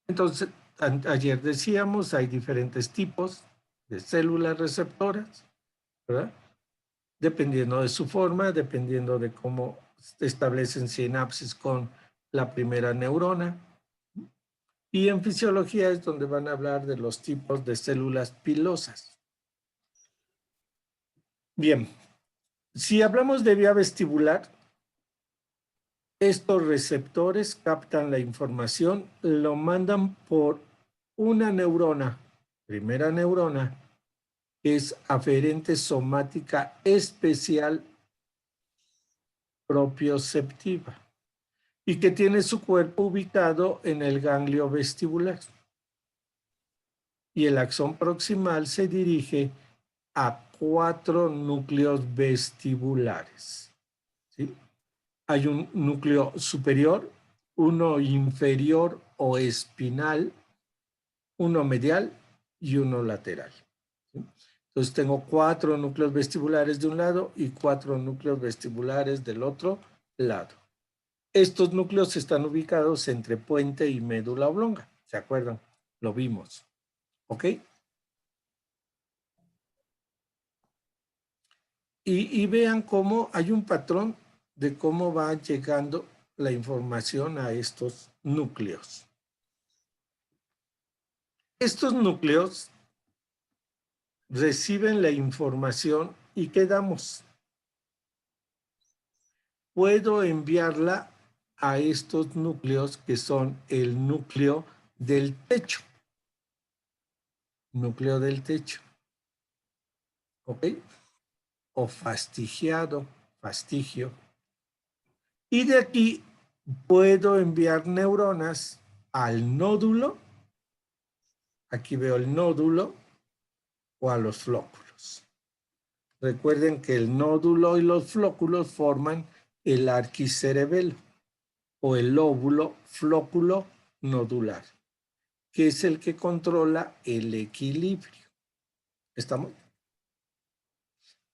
Entonces, ayer decíamos, hay diferentes tipos de células receptoras, ¿verdad? Dependiendo de su forma, dependiendo de cómo establecen sinapsis con la primera neurona. Y en fisiología es donde van a hablar de los tipos de células pilosas. Bien, si hablamos de vía vestibular, estos receptores captan la información, lo mandan por una neurona, primera neurona, que es aferente somática especial propioceptiva y que tiene su cuerpo ubicado en el ganglio vestibular. Y el axón proximal se dirige a 4 núcleos vestibulares, ¿sí? Hay un núcleo superior, uno inferior o espinal, uno medial y uno lateral, ¿sí? Entonces tengo 4 núcleos vestibulares de un lado y 4 núcleos vestibulares del otro lado. Estos núcleos están ubicados entre puente y médula oblonga. ¿Se acuerdan? Lo vimos. ¿Ok? Y vean cómo hay un patrón de cómo va llegando la información a estos núcleos. Estos núcleos reciben la información y ¿qué damos? Puedo enviarla a estos núcleos que son el núcleo del techo. Núcleo del techo. ¿Ok? O fastigio. Y de aquí puedo enviar neuronas al nódulo. Aquí veo el nódulo o a los flóculos. Recuerden que el nódulo y los flóculos forman el arquicerebelo o el lóbulo flóculo nodular, que es el que controla el equilibrio. ¿Estamos?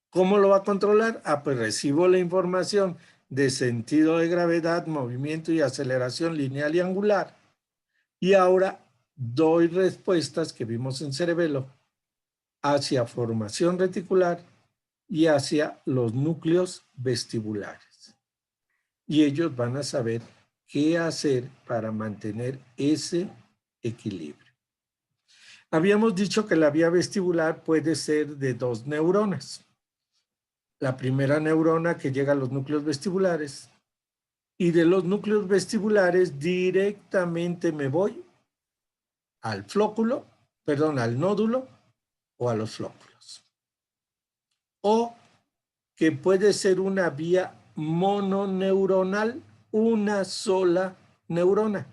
¿Cómo lo va a controlar? Pues recibo la información de sentido de gravedad, movimiento y aceleración lineal y angular. Y ahora doy respuestas que vimos en cerebelo hacia formación reticular y hacia los núcleos vestibulares. Y ellos van a saber qué hacer para mantener ese equilibrio. Habíamos dicho que la vía vestibular puede ser de 2 neuronas. La primera neurona que llega a los núcleos vestibulares, y de los núcleos vestibulares directamente me voy al flóculo, perdón, al nódulo o a los flóculos. O que puede ser una vía mononeuronal, una sola neurona.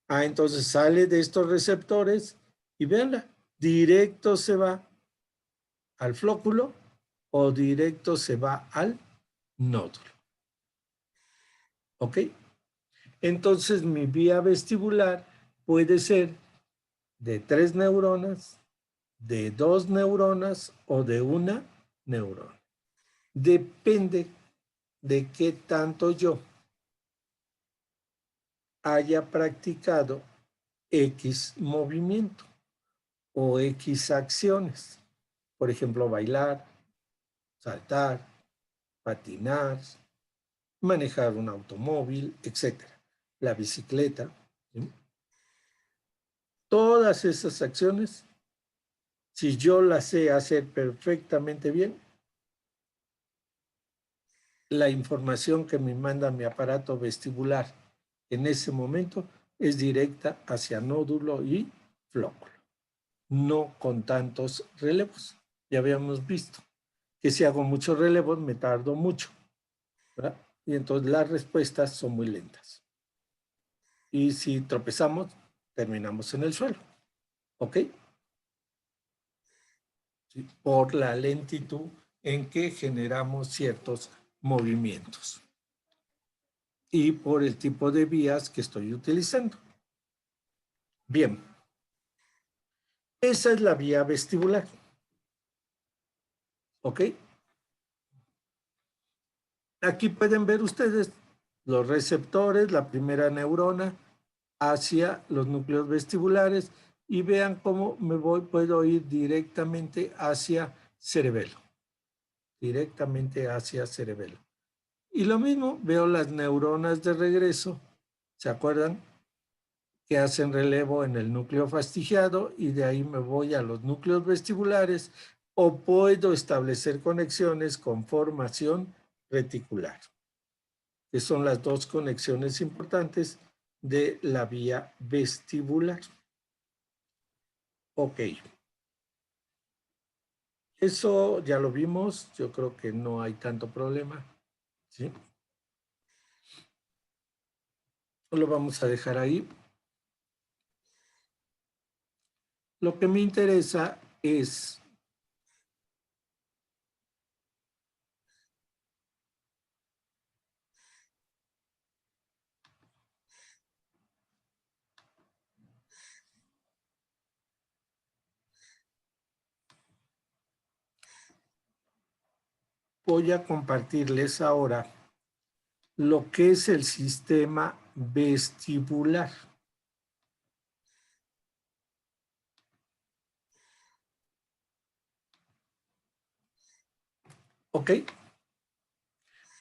Entonces sale de estos receptores y véanla, directo se va al flóculo o directo se va al nódulo. ¿Ok? Entonces mi vía vestibular puede ser de 3 neuronas, de 2 neuronas o de una neurona. Depende de qué tanto yo haya practicado X movimiento o X acciones. Por ejemplo, bailar, saltar, patinar, manejar un automóvil, etc. La bicicleta. ¿Sí? Todas esas acciones, si yo las sé hacer perfectamente bien, la información que me manda mi aparato vestibular en ese momento es directa hacia nódulo y flóculo, no con tantos relevos. Ya habíamos visto que si hago muchos relevos me tardo mucho, ¿verdad? Y entonces las respuestas son muy lentas. Y si tropezamos, terminamos en el suelo, ¿ok? ¿Sí? Por la lentitud en que generamos ciertos movimientos y por el tipo de vías que estoy utilizando. Bien, esa es la vía vestibular, ¿ok? Aquí pueden ver ustedes los receptores, la primera neurona hacia los núcleos vestibulares y vean cómo puedo ir directamente hacia cerebelo, directamente hacia cerebelo. Y lo mismo, veo las neuronas de regreso, ¿se acuerdan? Que hacen relevo en el núcleo fastigiado y de ahí me voy a los núcleos vestibulares o puedo establecer conexiones con formación reticular, que son las dos conexiones importantes de la vía vestibular. Ok. Eso ya lo vimos, yo creo que no hay tanto problema, ¿sí? Lo vamos a dejar ahí. Lo que me interesa es voy a compartirles ahora lo que es el sistema vestibular. ¿Ok?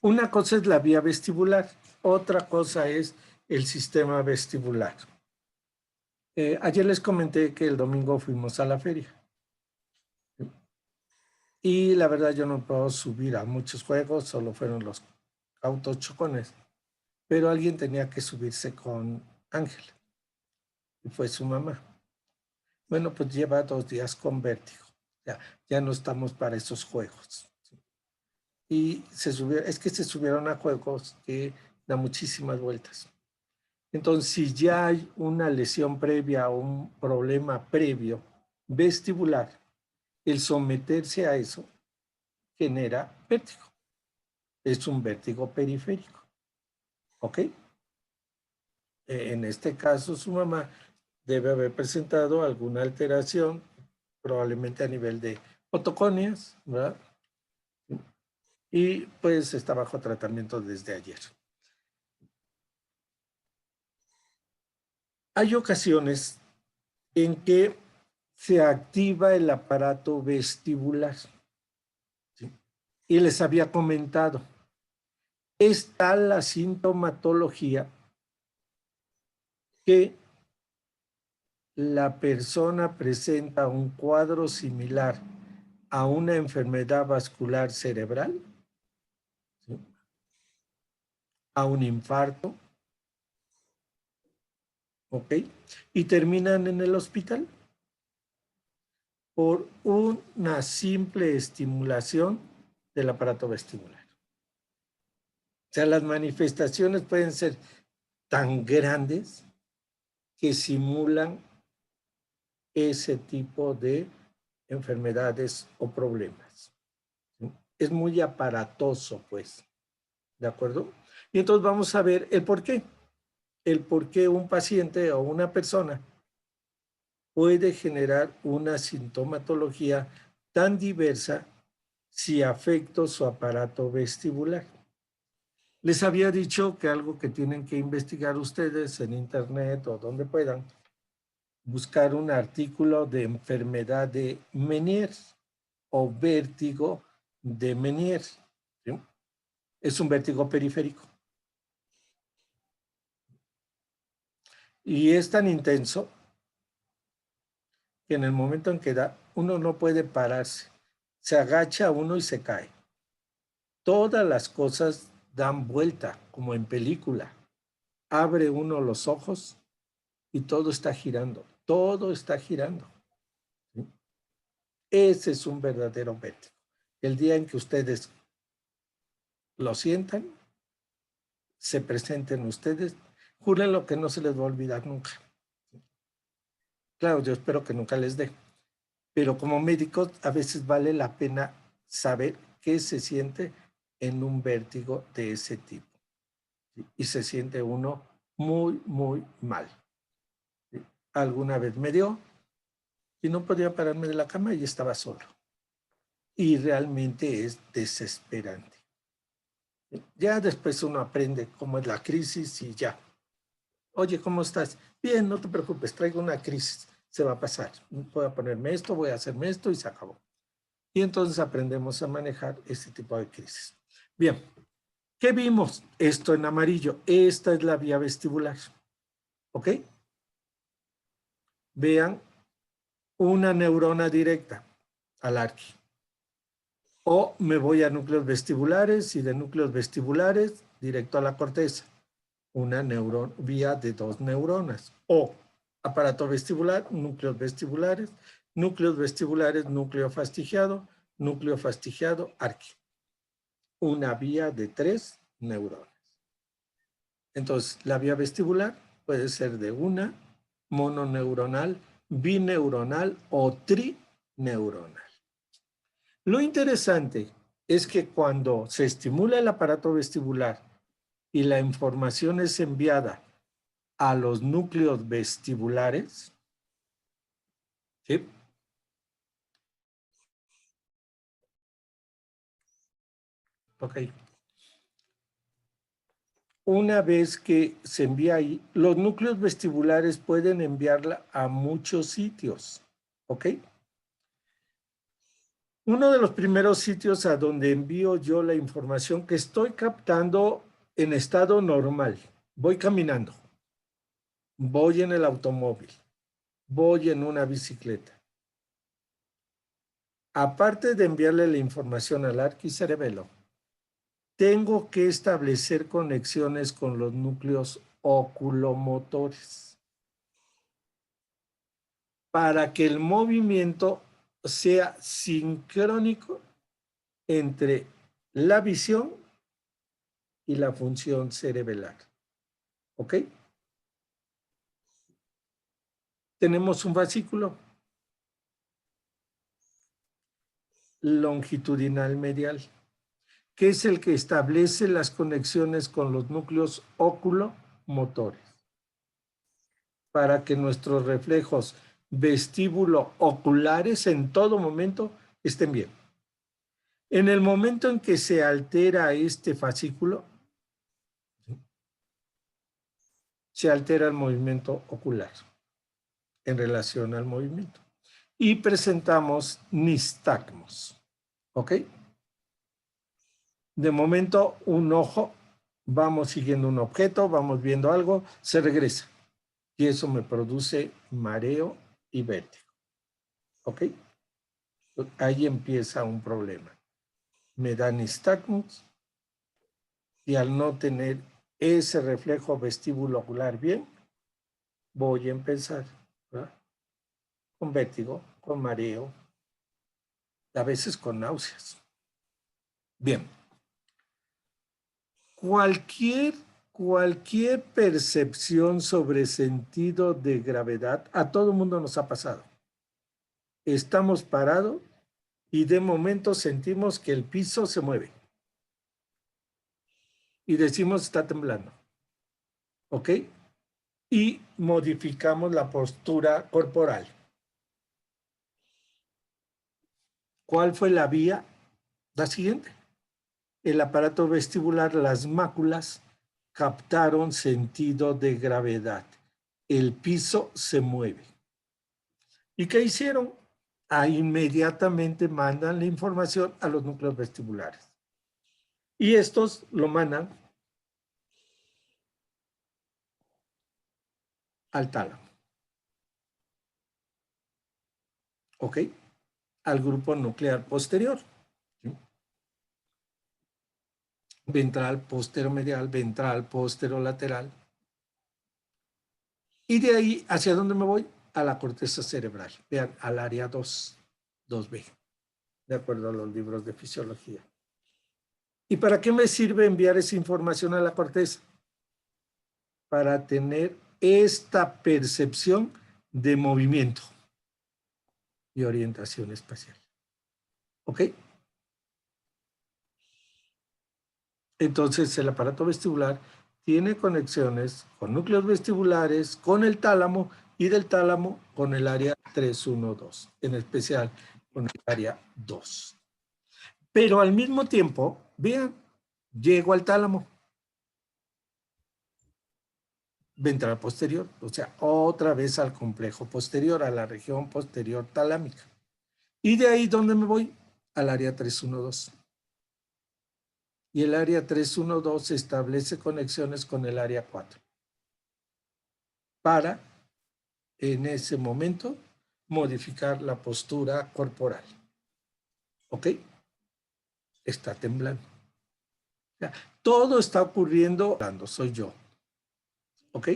Una cosa es la vía vestibular, otra cosa es el sistema vestibular. Ayer les comenté que el domingo fuimos a la feria. Y la verdad yo no puedo subir a muchos juegos, solo fueron los autos chocones. Pero alguien tenía que subirse con Ángel, y fue su mamá. Bueno, pues lleva 2 días con vértigo. Ya no estamos para esos juegos. Y se subieron a juegos que dan muchísimas vueltas. Entonces, si ya hay una lesión previa o un problema previo vestibular, el someterse a eso genera vértigo. Es un vértigo periférico. ¿Ok? En este caso, su mamá debe haber presentado alguna alteración, probablemente a nivel de otoconias, ¿verdad? Y pues está bajo tratamiento desde ayer. Hay ocasiones en que se activa el aparato vestibular. ¿Sí? Y les había comentado, es tal la sintomatología que la persona presenta un cuadro similar a una enfermedad vascular cerebral, ¿sí?, a un infarto, ¿ok? Y terminan en el hospital por una simple estimulación del aparato vestibular. O sea, las manifestaciones pueden ser tan grandes que simulan ese tipo de enfermedades o problemas. ¿Sí? Es muy aparatoso, pues, ¿de acuerdo? Y entonces vamos a ver el por qué. El por qué un paciente o una persona puede generar una sintomatología tan diversa si afecta su aparato vestibular. Les había dicho que algo que tienen que investigar ustedes en internet o donde puedan, buscar un artículo de enfermedad de Meniere o vértigo de Meniere, ¿sí? Es un vértigo periférico. Y es tan intenso que en el momento en que da, uno no puede pararse. Se agacha uno y se cae. Todas las cosas dan vuelta, como en película. Abre uno los ojos y todo está girando. Todo está girando. ¿Sí? Ese es un verdadero vértigo. El día en que ustedes lo sientan, se presenten ustedes, juren lo que no se les va a olvidar nunca. Claro, yo espero que nunca les dé, pero como médicos a veces vale la pena saber qué se siente en un vértigo de ese tipo. ¿Sí? Y se siente uno muy, muy mal. ¿Sí? Alguna vez me dio y no podía pararme de la cama y estaba solo. Y realmente es desesperante. ¿Sí? Ya después uno aprende cómo es la crisis y ya. Oye, ¿cómo estás? Bien, no te preocupes, traigo una crisis, se va a pasar. Voy a ponerme esto, voy a hacerme esto y se acabó. Y entonces aprendemos a manejar este tipo de crisis. Bien, ¿qué vimos? Esto en amarillo. Esta es la vía vestibular. ¿Ok? Vean una neurona directa al arqui. O me voy a núcleos vestibulares y de núcleos vestibulares directo a la corteza. Una vía de 2 neuronas. O aparato vestibular, núcleos vestibulares, núcleo fastigiado, arqui. Una vía de 3 neuronas. Entonces, la vía vestibular puede ser de una, mononeuronal, bineuronal o trineuronal. Lo interesante es que cuando se estimula el aparato vestibular y la información es enviada a los núcleos vestibulares, ¿sí? Ok. Una vez que se envía ahí, los núcleos vestibulares pueden enviarla a muchos sitios, ¿ok? Uno de los primeros sitios a donde envío yo la información que estoy captando en estado normal, voy caminando, voy en el automóvil, voy en una bicicleta. Aparte de enviarle la información al arquicerebelo, tengo que establecer conexiones con los núcleos oculomotores para que el movimiento sea sincrónico entre la visión y la función cerebelar. ¿Ok? Tenemos un fascículo longitudinal medial, que es el que establece las conexiones con los núcleos oculomotores, para que nuestros reflejos vestíbulo-oculares en todo momento estén bien. En el momento en que se altera este fascículo, se altera el movimiento ocular en relación al movimiento. Y presentamos nistagmos. ¿Ok? De momento, un ojo, vamos siguiendo un objeto, vamos viendo algo, se regresa. y eso me produce mareo y vértigo. ¿Ok? Ahí empieza un problema. Me da nistagmus y al no tener ese reflejo vestíbulo ocular bien, voy a empezar, ¿verdad?, con vértigo, con mareo, a veces con náuseas. Bien. Cualquier percepción sobre sentido de gravedad, a todo mundo nos ha pasado. Estamos parados y de momento sentimos que el piso se mueve. Y decimos está temblando. ¿Ok? Y modificamos la postura corporal. ¿Cuál fue la vía? La siguiente. El aparato vestibular, las máculas, captaron sentido de gravedad. El piso se mueve. ¿Y qué hicieron? Inmediatamente mandan la información a los núcleos vestibulares. Y estos lo mandan al tálamo. ¿Ok? Al grupo nuclear posterior. ¿Sí? Ventral, posteromedial, ventral, posterolateral. Y de ahí, ¿hacia dónde me voy? A la corteza cerebral. Vean, al área 2B, de acuerdo a los libros de fisiología. ¿Y para qué me sirve enviar esa información a la corteza? Para tener esta percepción de movimiento y orientación espacial. ¿Ok? Entonces, el aparato vestibular tiene conexiones con núcleos vestibulares, con el tálamo y del tálamo con el área 312, en especial con el área 2. Pero al mismo tiempo, vean, llego al tálamo ventral posterior, o sea, otra vez al complejo posterior, a la región posterior talámica. Y de ahí, ¿dónde me voy? Al área 312. Y el área 312 establece conexiones con el área 4 para, en ese momento, modificar la postura corporal. ¿Ok? Está temblando. O sea, todo está ocurriendo cuando soy yo. ¿Ok?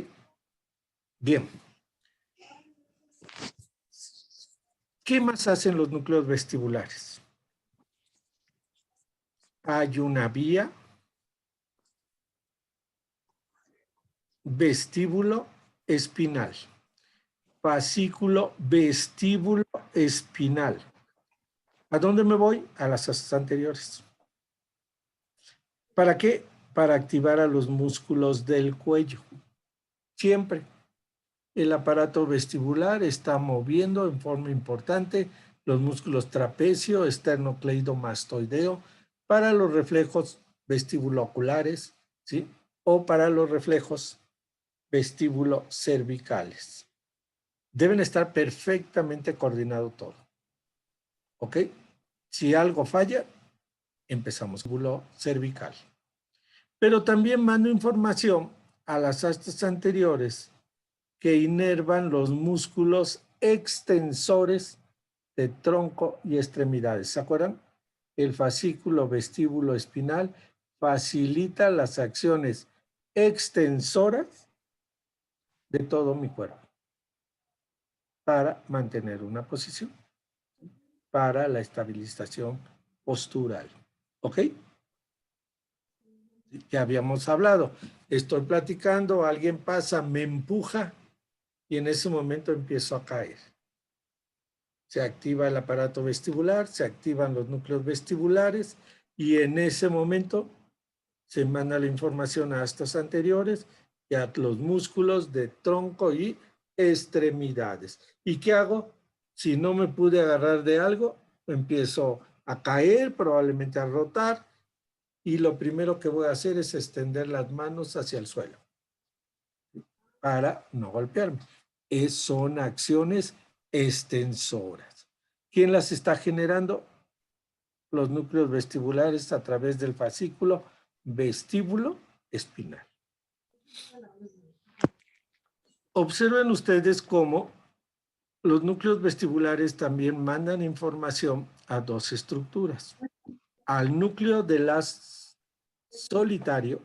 Bien. ¿Qué más hacen los núcleos vestibulares? Hay una vía vestíbulo espinal, fascículo vestíbulo espinal. ¿A dónde me voy? A las asas anteriores. ¿Para qué? Para activar a los músculos del cuello. Siempre. El aparato vestibular está moviendo en forma importante los músculos trapecio, esternocleidomastoideo, para los reflejos vestibuloculares, ¿sí? O para los reflejos vestíbulo cervicales. Deben estar perfectamente coordinado todo. ¿Ok? Si algo falla, empezamos vestíbulo cervical. Pero también mando información a las astas anteriores que inervan los músculos extensores de tronco y extremidades. ¿Se acuerdan? El fascículo vestíbulo espinal facilita las acciones extensoras de todo mi cuerpo para mantener una posición, para la estabilización postural. ¿Ok? Ya habíamos hablado. Estoy platicando, alguien pasa, me empuja y en ese momento empiezo a caer. Se activa el aparato vestibular, se activan los núcleos vestibulares y en ese momento se manda la información a astas anteriores y a los músculos de tronco y extremidades. ¿Y qué hago? Si no me pude agarrar de algo, empiezo a caer, probablemente a rotar, y lo primero que voy a hacer es extender las manos hacia el suelo para no golpearme. Son acciones extensoras. ¿Quién las está generando? Los núcleos vestibulares a través del fascículo vestíbulo espinal. observen ustedes cómo los núcleos vestibulares también mandan información a dos estructuras. Al núcleo de las solitario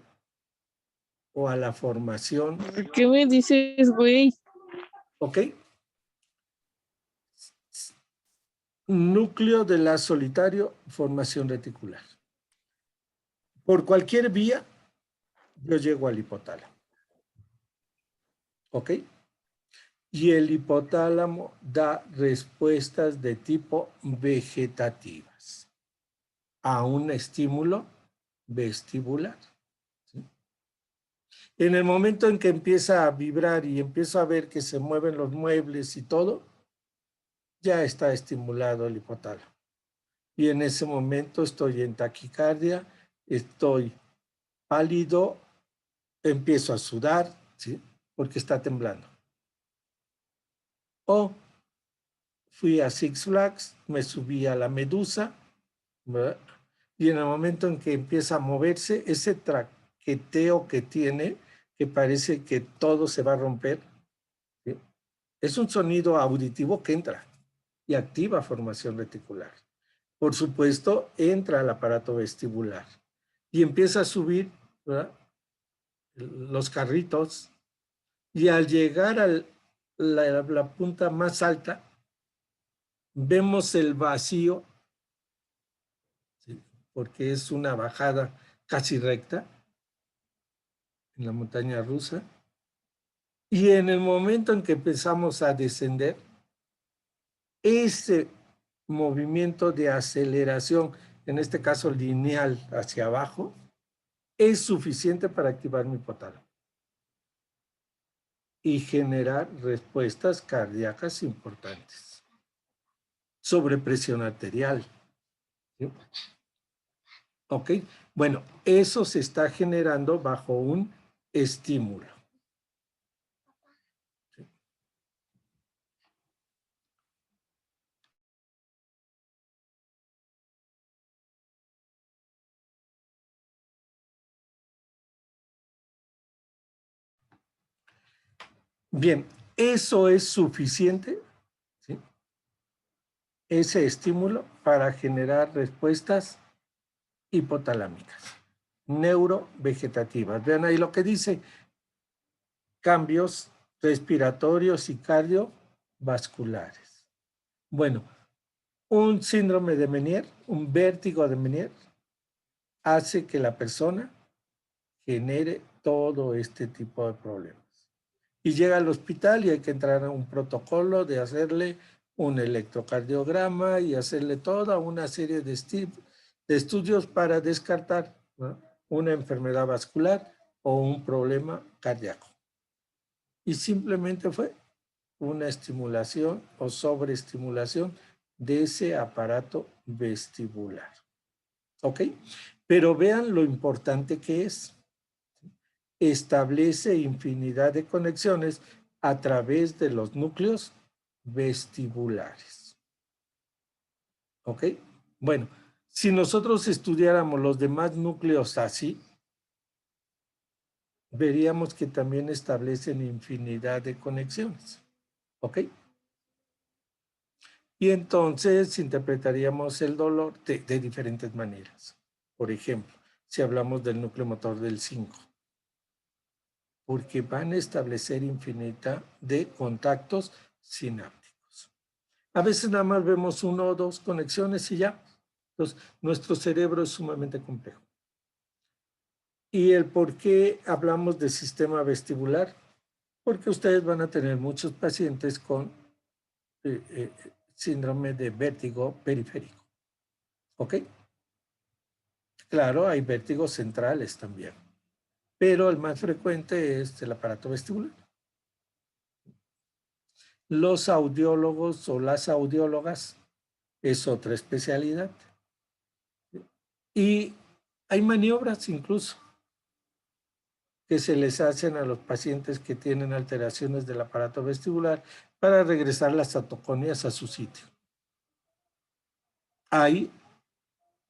o a la formación. ¿Qué me dices, güey? ¿Ok? Núcleo de la solitario, formación reticular. Por cualquier vía, yo llego al hipotálamo. ¿Ok? Y el hipotálamo da respuestas de tipo vegetativas a un estímulo vestibular. ¿Sí? En el momento en que empieza a vibrar y empiezo a ver que se mueven los muebles y todo, ya está estimulado el hipotálamo. Y en ese momento estoy en taquicardia, estoy pálido, empiezo a sudar, ¿sí? Porque está temblando. O fui a Six Flags, me subí a la medusa, ¿verdad? Y en el momento en que empieza a moverse, ese traqueteo que tiene, que parece que todo se va a romper, ¿sí? Es un sonido auditivo que entra y activa formación reticular. Por supuesto, entra al aparato vestibular y empieza a subir, ¿verdad?, los carritos, y al llegar a la punta más alta, vemos el vacío, ¿sí?, porque es una bajada casi recta en la montaña rusa, y en el momento en que empezamos a descender, ese movimiento de aceleración, en este caso lineal hacia abajo, es suficiente para activar mi hipotálamo y generar respuestas cardíacas importantes sobre presión arterial. ¿Sí? ¿Ok? Bueno, eso se está generando bajo un estímulo. ¿Sí? Bien, eso es suficiente, ¿sí?, ese estímulo para generar respuestas hipotalámicas, neurovegetativas. Vean ahí lo que dice: cambios respiratorios y cardiovasculares. Bueno, un síndrome de Meniere, un vértigo de Meniere, hace que la persona genere todo este tipo de problemas. Y llega al hospital y hay que entrar a un protocolo de hacerle un electrocardiograma y hacerle toda una serie de estudios para descartar, ¿no?, una enfermedad vascular o un problema cardíaco. Y simplemente fue una estimulación o sobreestimulación de ese aparato vestibular. ¿Ok? Pero vean lo importante que es. Establece infinidad de conexiones a través de los núcleos vestibulares. ¿Ok? Bueno, si nosotros estudiáramos los demás núcleos así, veríamos que también establecen infinidad de conexiones. ¿Ok? Y entonces interpretaríamos el dolor de diferentes maneras. Por ejemplo, si hablamos del núcleo motor del 5, porque van a establecer infinidad de contactos sinápticos. A veces nada más vemos 1 o 2 conexiones y ya. Entonces, nuestro cerebro es sumamente complejo. ¿Y el por qué hablamos de sistema vestibular? Porque ustedes van a tener muchos pacientes con síndrome de vértigo periférico. ¿Ok? Claro, hay vértigos centrales también, pero el más frecuente es el aparato vestibular. Los audiólogos o las audiólogas es otra especialidad. Y hay maniobras incluso que se les hacen a los pacientes que tienen alteraciones del aparato vestibular para regresar las atoconias a su sitio. Hay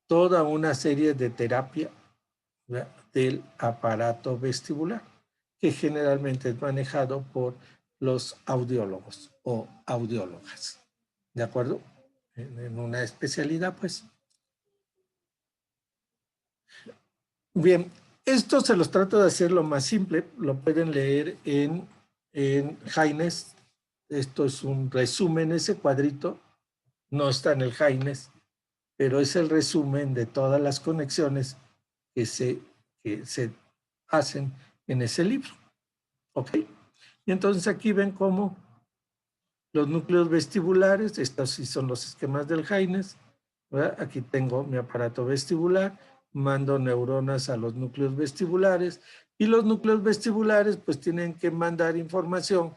toda una serie de terapia, ¿verdad?, del aparato vestibular, que generalmente es manejado por los audiólogos o audiólogas. ¿De acuerdo? En una especialidad, pues. Bien, esto se los trato de hacer lo más simple. Lo pueden leer en Haines. Esto es un resumen, ese cuadrito no está en el Haines, pero es el resumen de todas las conexiones que se hacen en ese libro. ¿Ok? Y entonces aquí ven cómo los núcleos vestibulares, estos sí son los esquemas del Haines, ¿verdad? Aquí tengo mi aparato vestibular, mando neuronas a los núcleos vestibulares y los núcleos vestibulares pues tienen que mandar información,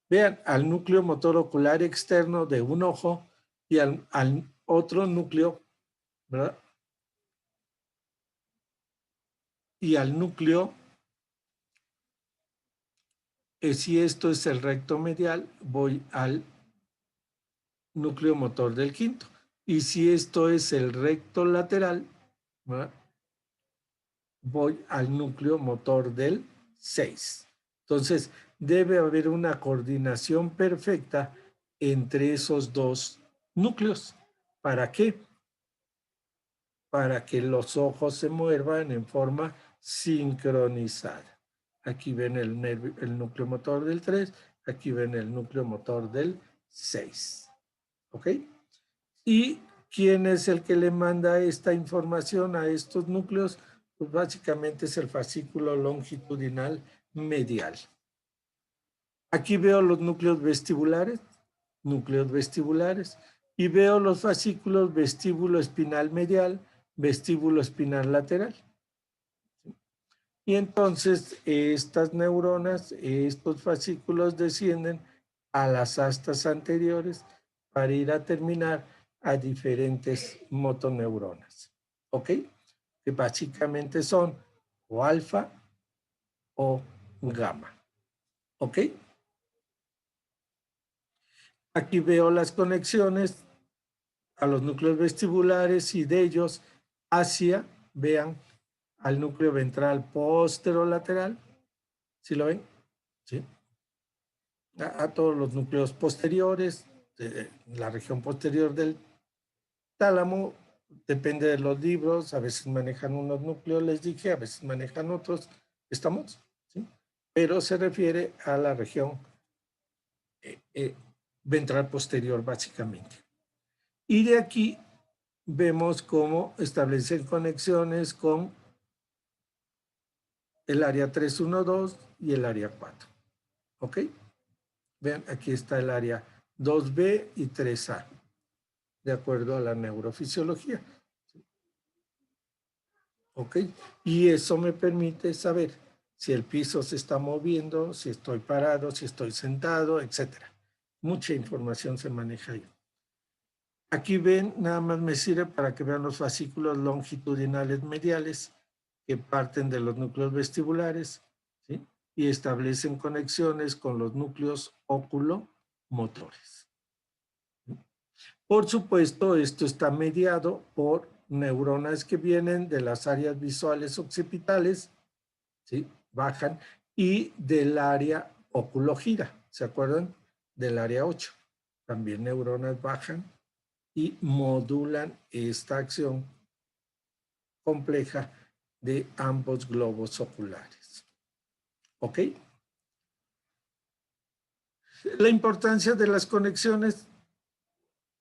vean, al núcleo motor ocular externo de un ojo y al otro núcleo, ¿verdad? Y al núcleo, si esto es el recto medial, voy al núcleo motor del quinto. Y si esto es el recto lateral, ¿verdad? Voy al núcleo motor del 6. Entonces, debe haber una coordinación perfecta entre esos dos núcleos. ¿Para qué? Para que los ojos se muevan en forma sincronizada. Aquí ven el núcleo motor del 3, aquí ven el núcleo motor del 6. ¿Ok? ¿Y quién es el que le manda esta información a estos núcleos? Pues básicamente es el fascículo longitudinal medial. Aquí veo los núcleos vestibulares, y veo los fascículos vestíbulo espinal medial, vestíbulo espinal lateral. Y entonces estas neuronas, estos fascículos descienden a las astas anteriores para ir a terminar a diferentes motoneuronas, ¿ok? Que básicamente son o alfa o gamma, ¿ok? Aquí veo las conexiones a los núcleos vestibulares y de ellos hacia, vean, al núcleo ventral posterolateral. ¿Sí lo ven? Sí. A todos los núcleos posteriores, de la región posterior del tálamo, depende de los libros, a veces manejan unos núcleos, les dije, a veces manejan otros, ¿estamos? ¿Sí? Pero se refiere a la región ventral posterior, básicamente. Y de aquí vemos cómo establecen conexiones con el área 312 y el área 4. ¿Ok? Vean, aquí está el área 2B y 3A, de acuerdo a la neurofisiología. ¿Ok? Y eso me permite saber si el piso se está moviendo, si estoy parado, si estoy sentado, etc. Mucha información se maneja ahí. Aquí ven, nada más me sirve para que vean los fascículos longitudinales mediales que parten de los núcleos vestibulares, ¿sí? Y establecen conexiones con los núcleos oculomotores. Por supuesto, esto está mediado por neuronas que vienen de las áreas visuales occipitales, ¿sí? Bajan, y del área oculogira, ¿se acuerdan? Del área 8. También neuronas bajan y modulan esta acción compleja de ambos globos oculares. ¿Ok? La importancia de las conexiones,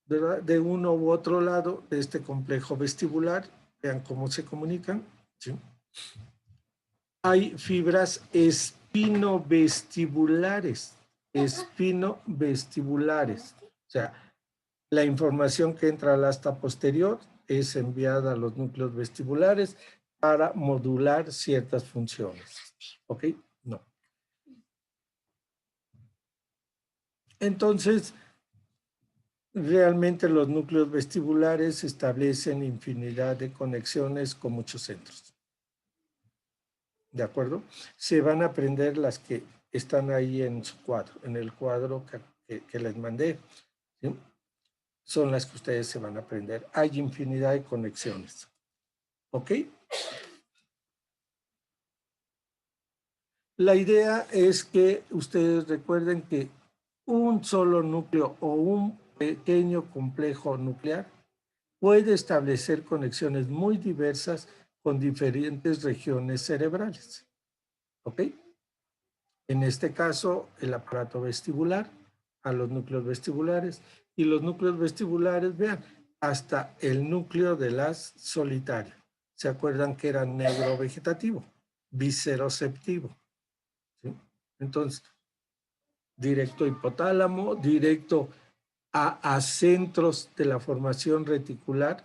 ¿verdad?, de uno u otro lado de este complejo vestibular, vean cómo se comunican, ¿sí? Hay fibras espinovestibulares, o sea, la información que entra al asta posterior es enviada a los núcleos vestibulares para modular ciertas funciones. ¿Ok? No. Entonces, realmente los núcleos vestibulares establecen infinidad de conexiones con muchos centros. ¿De acuerdo? Se van a aprender las que están ahí en su cuadro, en el cuadro que les mandé, ¿sí? Son las que ustedes se van a aprender. Hay infinidad de conexiones. ¿Ok? La idea es que ustedes recuerden que un solo núcleo o un pequeño complejo nuclear puede establecer conexiones muy diversas con diferentes regiones cerebrales. ¿Ok? En este caso, el aparato vestibular a los núcleos vestibulares, y los núcleos vestibulares, vean, hasta el núcleo de las solitarias. ¿Se acuerdan que era neurovegetativo, visceroceptivo? ¿Sí? Entonces, directo hipotálamo, directo a centros de la formación reticular.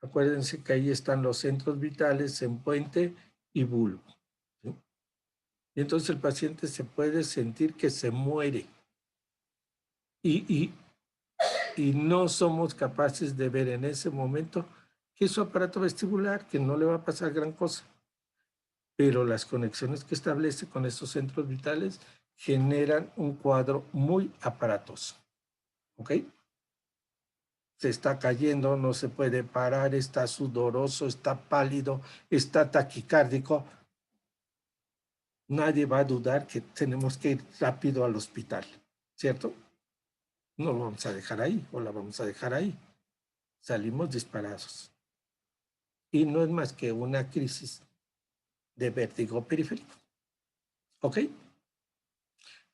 Acuérdense que ahí están los centros vitales en puente y bulbo. ¿Sí? Y entonces el paciente se puede sentir que se muere. Y no somos capaces de ver en ese momento que es su aparato vestibular, que no le va a pasar gran cosa. Pero las conexiones que establece con estos centros vitales generan un cuadro muy aparatoso. ¿Ok? Se está cayendo, no se puede parar, está sudoroso, está pálido, está taquicárdico. Nadie va a dudar que tenemos que ir rápido al hospital, ¿cierto? No lo vamos a dejar ahí o la vamos a dejar ahí. Salimos disparados. Y no es más que una crisis de vértigo periférico. ¿Ok?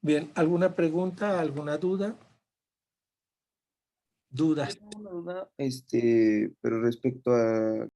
Bien, ¿alguna pregunta, alguna duda? Dudas. Tengo una duda, pero respecto a